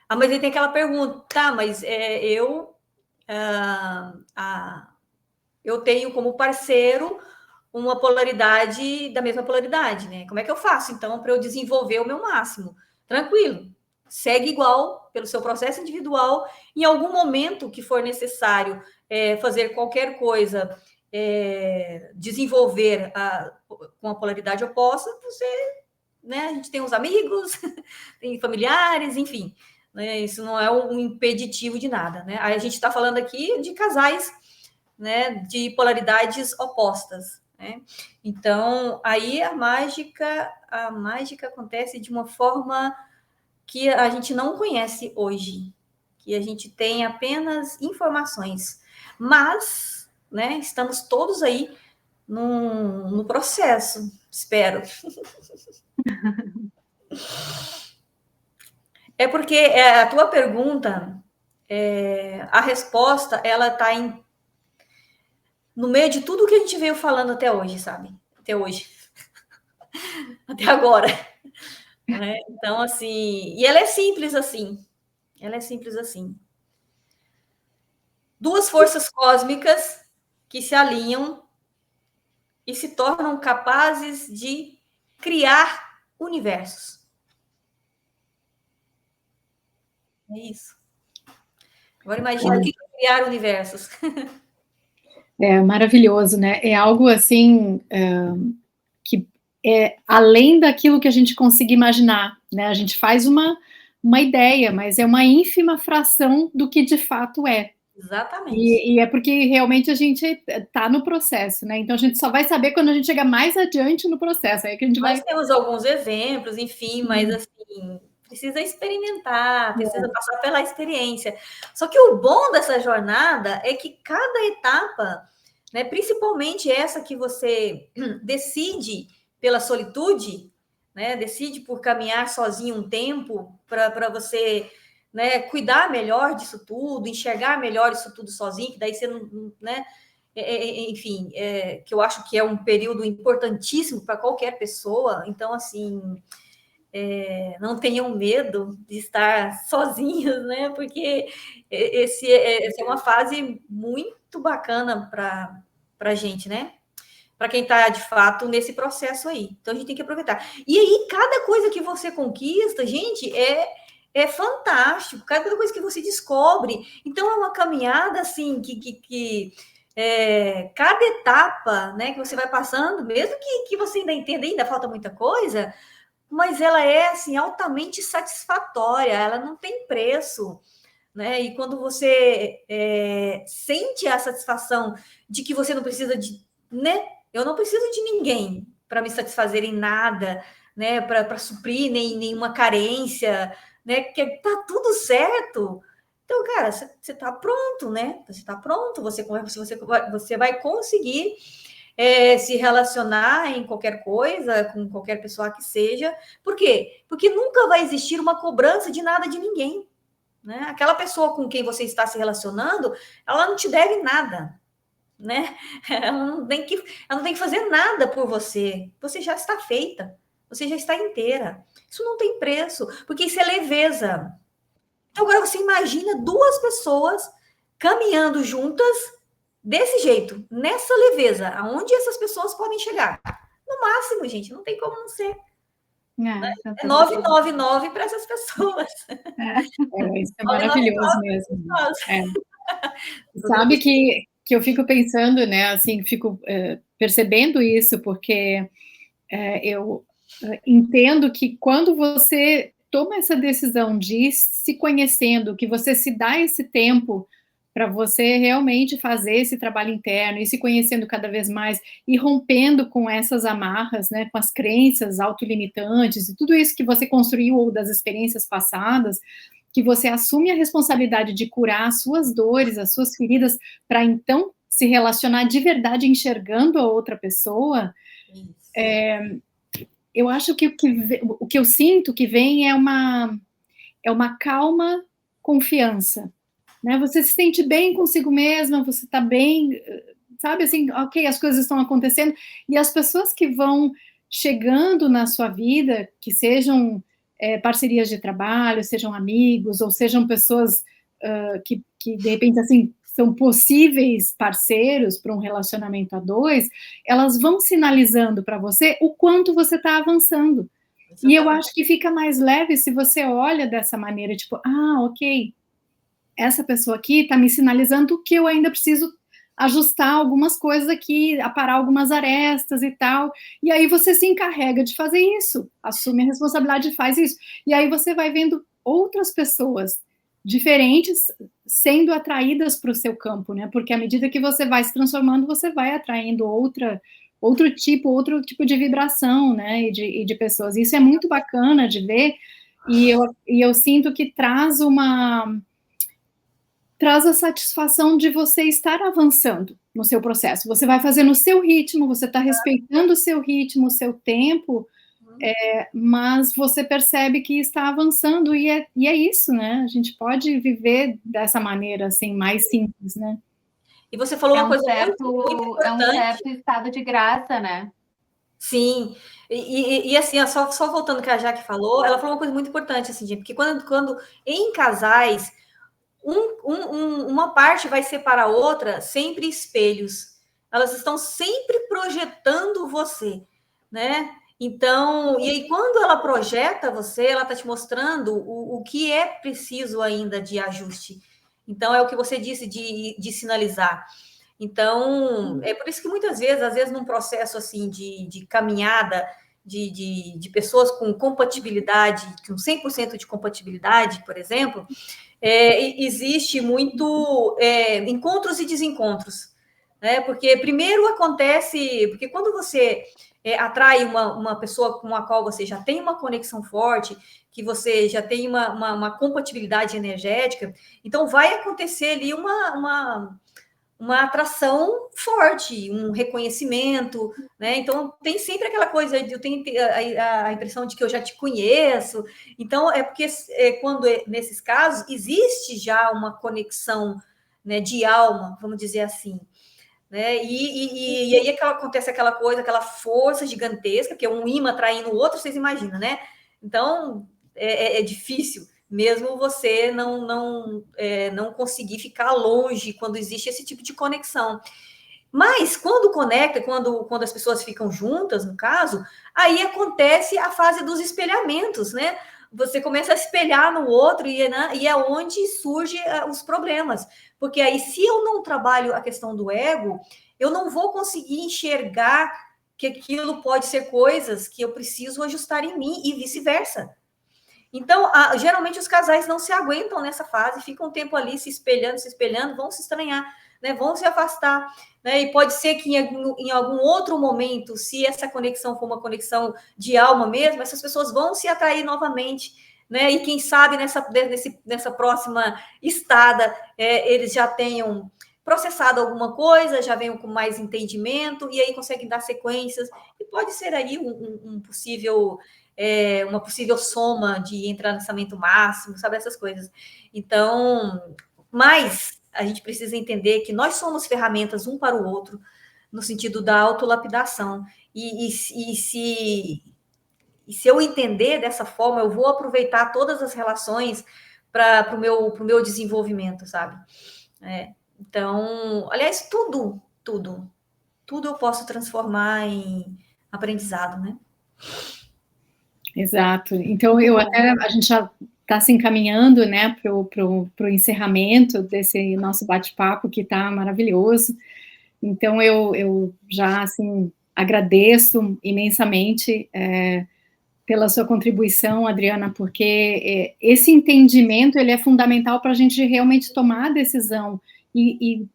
Mas aí tem aquela pergunta, tá, mas eu tenho como parceiro uma polaridade da mesma polaridade, né? Como é que eu faço, então, para eu desenvolver o meu máximo? Tranquilo, segue igual pelo seu processo individual. Em algum momento que for necessário fazer qualquer coisa, desenvolver com a polaridade oposta, você, né? A gente tem uns amigos, tem familiares, enfim, né? Isso não é um impeditivo de nada, né? Aí a gente está falando aqui de casais, né, de polaridades opostas, né? Então, aí a mágica acontece de uma forma que a gente não conhece hoje, que a gente tem apenas informações, mas, né, estamos todos aí no processo, espero. É porque a tua pergunta, a resposta, ela está no meio de tudo que a gente veio falando até hoje, sabe? Até hoje. Até agora. Né? Então, assim... E ela é simples assim. Ela é simples assim. Duas forças cósmicas que se alinham e se tornam capazes de criar universos. É isso. Agora imagina o que é criar universos. É maravilhoso, né? É algo assim que é além daquilo que a gente consiga imaginar, né? A gente faz uma ideia, mas é uma ínfima fração do que de fato é. Exatamente. E é porque realmente a gente está no processo, né? Então a gente só vai saber quando a gente chegar mais adiante no processo. Aí que a gente Nós temos alguns exemplos, enfim, mas assim, precisa experimentar, precisa passar pela experiência. Só que o bom dessa jornada é que cada etapa, né, principalmente essa que você decide pela solitude, né, decide por caminhar sozinho um tempo para você, né, cuidar melhor disso tudo, enxergar melhor isso tudo sozinho, que daí você não, né, enfim, que eu acho que é um período importantíssimo para qualquer pessoa. Então, assim, não tenham medo de estar sozinhos, né? Porque essa é uma fase muito bacana para a gente, né? Para quem está, de fato, nesse processo aí. Então, a gente tem que aproveitar. E aí, cada coisa que você conquista, gente, é fantástico. Cada coisa que você descobre. Então, é uma caminhada, assim, que cada etapa, né, que você vai passando, mesmo que você ainda entenda, ainda falta muita coisa, mas ela é, assim, altamente satisfatória, ela não tem preço, né? E quando você sente a satisfação de que você não precisa de, né? Eu não preciso de ninguém para me satisfazer em nada, né? Para suprir nenhuma carência, né? Que tá tudo certo. Então, cara, você está pronto, né? Você está pronto, você vai conseguir se relacionar em qualquer coisa, com qualquer pessoa que seja. Por quê? Porque nunca vai existir uma cobrança de nada de ninguém. Né? Aquela pessoa com quem você está se relacionando, ela não te deve nada. Né? Ela não tem que fazer nada por você. Você já está feita. Você já está inteira. Isso não tem preço, porque isso é leveza. Então, agora você imagina duas pessoas caminhando juntas desse jeito, nessa leveza, aonde essas pessoas podem chegar. No máximo, gente, não tem como não ser. É 999 para essas pessoas. Isso é maravilhoso mesmo. Sabe que eu fico pensando, né? Assim, fico percebendo isso, porque eu entendo que quando você toma essa decisão de ir se conhecendo, que você se dá esse tempo para você realmente fazer esse trabalho interno e se conhecendo cada vez mais e rompendo com essas amarras, né, com as crenças autolimitantes e tudo isso que você construiu ou das experiências passadas, que você assume a responsabilidade de curar as suas dores, as suas feridas, para então se relacionar de verdade enxergando a outra pessoa, eu acho que o que eu sinto que vem é uma calma confiança, né? Você se sente bem consigo mesma, você está bem, sabe, assim, ok, as coisas estão acontecendo, e as pessoas que vão chegando na sua vida, que sejam parcerias de trabalho, sejam amigos, ou sejam pessoas que, de repente, assim, são possíveis parceiros para um relacionamento a dois, elas vão sinalizando para você o quanto você está avançando. E eu acho que fica mais leve se você olha dessa maneira, tipo, ok, essa pessoa aqui está me sinalizando que eu ainda preciso ajustar algumas coisas aqui, aparar algumas arestas e tal, e aí você se encarrega de fazer isso, assume a responsabilidade e faz isso, e aí você vai vendo outras pessoas diferentes sendo atraídas para o seu campo, né, porque à medida que você vai se transformando, você vai atraindo outro tipo de vibração, né, e de pessoas, isso é muito bacana de ver, e eu sinto que traz a satisfação de você estar avançando no seu processo. Você vai fazer no seu ritmo, você está respeitando o seu ritmo, o seu tempo, mas você percebe que está avançando, e é isso, né? A gente pode viver dessa maneira, assim, mais simples, né? E você falou uma coisa muito importante. É um certo estado de graça, né? Sim, e assim, só voltando ao que a Jaque falou, ela falou uma coisa muito importante, assim, porque quando em casais, uma parte vai ser para a outra sempre espelhos. Elas estão sempre projetando você, né? Então, e aí quando ela projeta você, ela está te mostrando o que é preciso ainda de ajuste. Então, é o que você disse de sinalizar. Então, é por isso que muitas vezes, às vezes, num processo assim de caminhada de pessoas com compatibilidade, com 100% de compatibilidade, por exemplo, existe muito encontros e desencontros, né? Porque primeiro acontece, porque quando você atrai uma pessoa com a qual você já tem uma conexão forte, que você já tem uma compatibilidade energética, então vai acontecer ali uma atração forte, um reconhecimento, né? Então tem sempre aquela coisa de eu tenho a impressão de que eu já te conheço. Então é porque quando nesses casos existe já uma conexão, né, de alma, vamos dizer assim, né? E aí acontece aquela coisa, aquela força gigantesca, que é um imã atraindo o outro, vocês imaginam, né? Então é difícil mesmo você não conseguir ficar longe quando existe esse tipo de conexão. Mas quando conecta, quando as pessoas ficam juntas, no caso, aí acontece a fase dos espelhamentos, né? Você começa a espelhar no outro e é onde surgem os problemas. Porque aí, se eu não trabalho a questão do ego, eu não vou conseguir enxergar que aquilo pode ser coisas que eu preciso ajustar em mim e vice-versa. Então, geralmente os casais não se aguentam nessa fase, ficam um tempo ali se espelhando, vão se estranhar, né? Vão se afastar, né? E pode ser que em algum outro momento, se essa conexão for uma conexão de alma mesmo, essas pessoas vão se atrair novamente, né? E quem sabe nessa próxima estada eles já tenham processado alguma coisa, já venham com mais entendimento e aí conseguem dar sequências, e pode ser aí uma possível soma de entrelaçamento máximo, sabe, essas coisas. Então, mas a gente precisa entender que nós somos ferramentas um para o outro, no sentido da autolapidação. E se eu entender dessa forma, eu vou aproveitar todas as relações para o meu desenvolvimento, sabe? Então, aliás, tudo eu posso transformar em aprendizado, né? Exato. Então, a gente já está se encaminhando, né, para o encerramento desse nosso bate-papo, que está maravilhoso. Então, eu já, assim, agradeço imensamente pela sua contribuição, Adriana, porque esse entendimento ele é fundamental para a gente realmente tomar a decisão e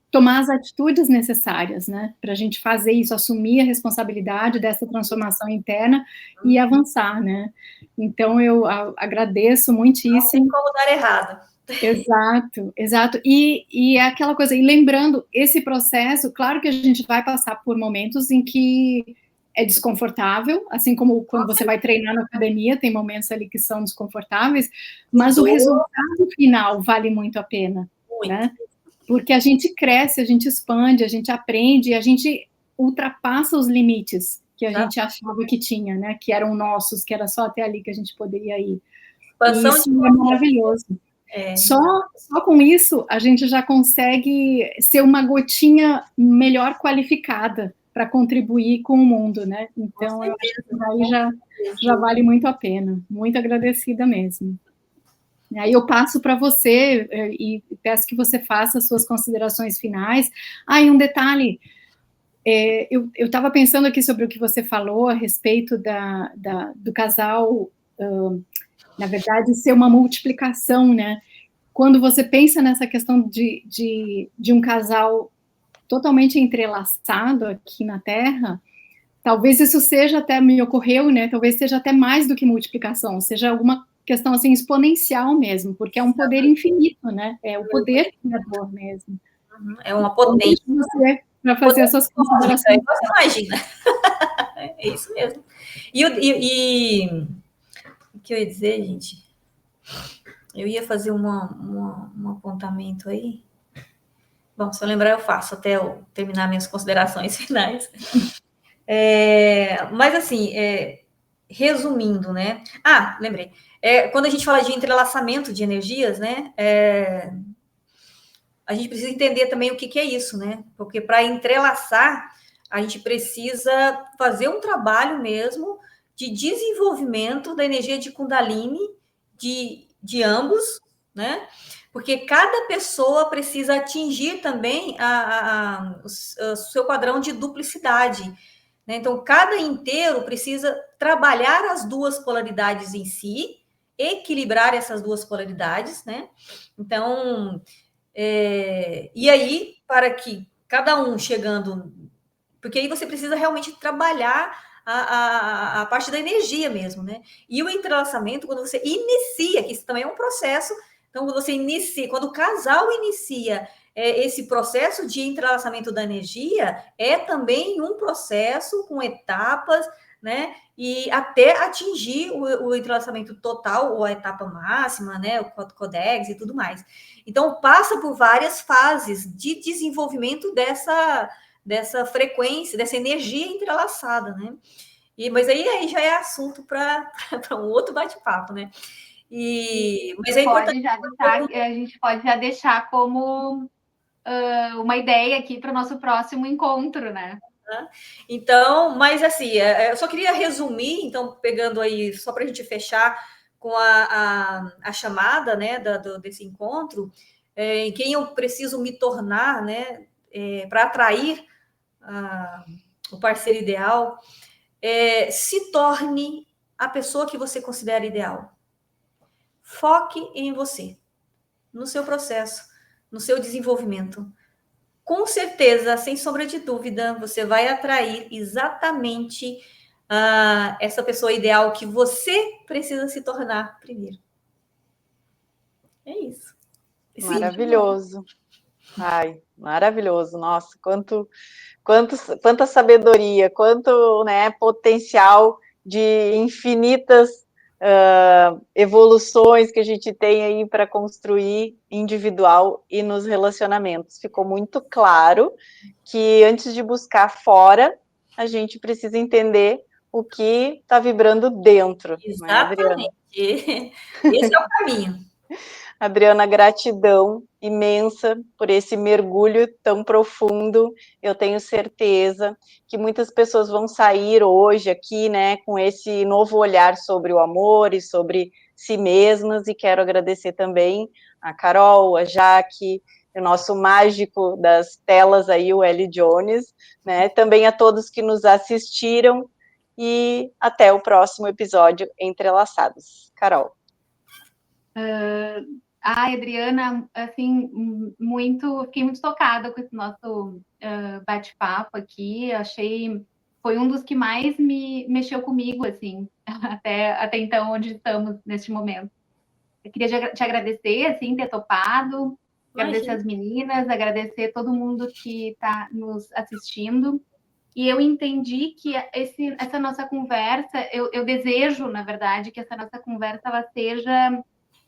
tomar as atitudes necessárias, né, para a gente fazer isso, assumir a responsabilidade dessa transformação interna e avançar, né. Então, eu agradeço muitíssimo. Não tem como dar errado. Exato, exato. E é aquela coisa, e lembrando, esse processo, claro que a gente vai passar por momentos em que é desconfortável, assim como quando você vai treinar na academia, tem momentos ali que são desconfortáveis, mas o resultado final vale muito a pena, né? Porque a gente cresce, a gente expande, a gente aprende, a gente ultrapassa os limites que a gente achava que tinha, né? Que eram nossos, que era só até ali que a gente poderia ir. E isso é maravilhoso. Só com isso, a gente já consegue ser uma gotinha melhor qualificada para contribuir com o mundo, né? Então, eu acho que aí já vale muito a pena. Muito agradecida mesmo. Aí eu passo para você e peço que você faça as suas considerações finais. E um detalhe, eu estava pensando aqui sobre o que você falou a respeito do casal, na verdade, ser uma multiplicação, né? Quando você pensa nessa questão de um casal totalmente entrelaçado aqui na Terra, talvez isso seja até, me ocorreu, né, talvez seja até mais do que multiplicação, seja alguma questão, assim, exponencial mesmo, porque é um poder infinito, né, é o poder criador mesmo. É uma potência. Então, você, para fazer essas considerações. Você imagina. É isso mesmo. E o que eu ia dizer, gente? Eu ia fazer um apontamento aí. Bom, se eu lembrar, eu faço até eu terminar minhas considerações finais. Mas, assim, resumindo, né? Lembrei. Quando a gente fala de entrelaçamento de energias, né? A gente precisa entender também o que é isso, né? Porque para entrelaçar, a gente precisa fazer um trabalho mesmo de desenvolvimento da energia de Kundalini de ambos, né? Porque cada pessoa precisa atingir também o seu padrão de duplicidade, né? Então, cada inteiro precisa trabalhar as duas polaridades em si, equilibrar essas duas polaridades, né? Então, e aí, para que cada um chegando... Porque aí você precisa realmente trabalhar a parte da energia mesmo, né? E o entrelaçamento, quando você inicia, que isso também é um processo, então, quando você inicia, quando o casal inicia esse processo de entrelaçamento da energia, é também um processo com etapas, né? E até atingir o entrelaçamento total, ou a etapa máxima, né? O Codex e tudo mais. Então, passa por várias fases de desenvolvimento dessa frequência, dessa energia entrelaçada, né? Mas aí já é assunto para um outro bate-papo, né? Mas é importante. A gente pode já deixar como uma ideia aqui para o nosso próximo encontro, né? Então, mas assim, eu só queria resumir, então, pegando aí, só para a gente fechar com a chamada, né, desse encontro, em quem eu preciso me tornar, né, para atrair o parceiro ideal, se torne a pessoa que você considera ideal. Foque em você, no seu processo, no seu desenvolvimento. Com certeza, sem sombra de dúvida, você vai atrair exatamente essa pessoa ideal que você precisa se tornar primeiro. É isso. Maravilhoso. Maravilhoso. Nossa, quanta sabedoria, quanto, né, potencial de infinitas evoluções que a gente tem aí para construir individual e nos relacionamentos. Ficou muito claro que antes de buscar fora, a gente precisa entender o que está vibrando dentro. Exatamente. Né, esse é o caminho. Adriana, gratidão imensa por esse mergulho tão profundo. Eu tenho certeza que muitas pessoas vão sair hoje aqui, né, com esse novo olhar sobre o amor e sobre si mesmas, e quero agradecer também a Carol, a Jaque, o nosso mágico das telas aí, o Eli Jones, né? Também a todos que nos assistiram e até o próximo episódio Entrelaçados. Carol. Adriana, assim, fiquei muito tocada com esse nosso bate-papo aqui, foi um dos que mais me mexeu comigo, assim, até então, onde estamos neste momento. Eu queria te agradecer, assim, ter topado, agradecer as meninas, agradecer todo mundo que está nos assistindo. E eu entendi que essa nossa conversa, eu desejo, na verdade, que essa nossa conversa ela seja,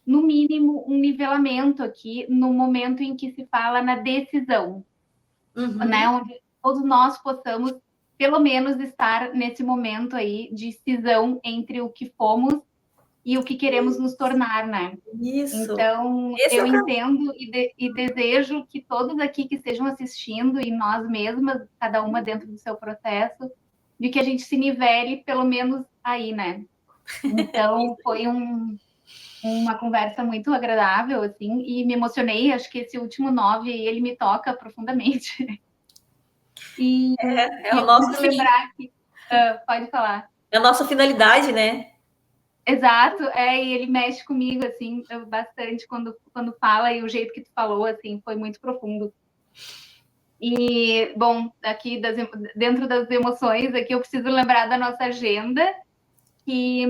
no mínimo, um nivelamento aqui no momento em que se fala na decisão, né? Onde todos nós possamos, pelo menos, estar nesse momento aí de cisão entre o que fomos e o que queremos nos tornar, né? Isso. Então, eu entendo e desejo que todos aqui que estejam assistindo e nós mesmas, cada uma dentro do seu processo, de que a gente se nivele pelo menos aí, né? Então, foi uma conversa muito agradável, assim, e me emocionei. Acho que esse último 9, ele me toca profundamente. E o eu nosso preciso lembrar que... pode falar. É a nossa finalidade, né? Exato, e ele mexe comigo, assim, bastante quando fala, e o jeito que tu falou, assim, foi muito profundo. E, bom, aqui dentro das emoções, aqui eu preciso lembrar da nossa agenda, que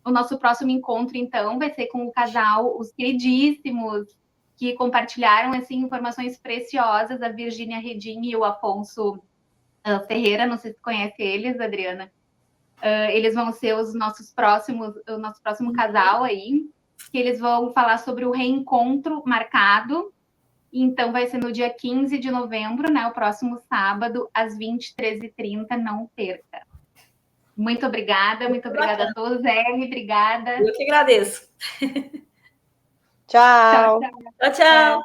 o nosso próximo encontro, então, vai ser com o casal, os queridíssimos, que compartilharam, assim, informações preciosas, a Virgínia Redin e o Afonso Ferreira, não sei se tu conhece eles, Adriana. Eles vão ser o nosso próximo casal aí, que eles vão falar sobre o reencontro marcado. Então, vai ser no dia 15 de novembro, né? O próximo sábado, às 23h30, não perca. Muito obrigada a todos. Obrigada. Eu que agradeço. Tchau. Tchau, tchau.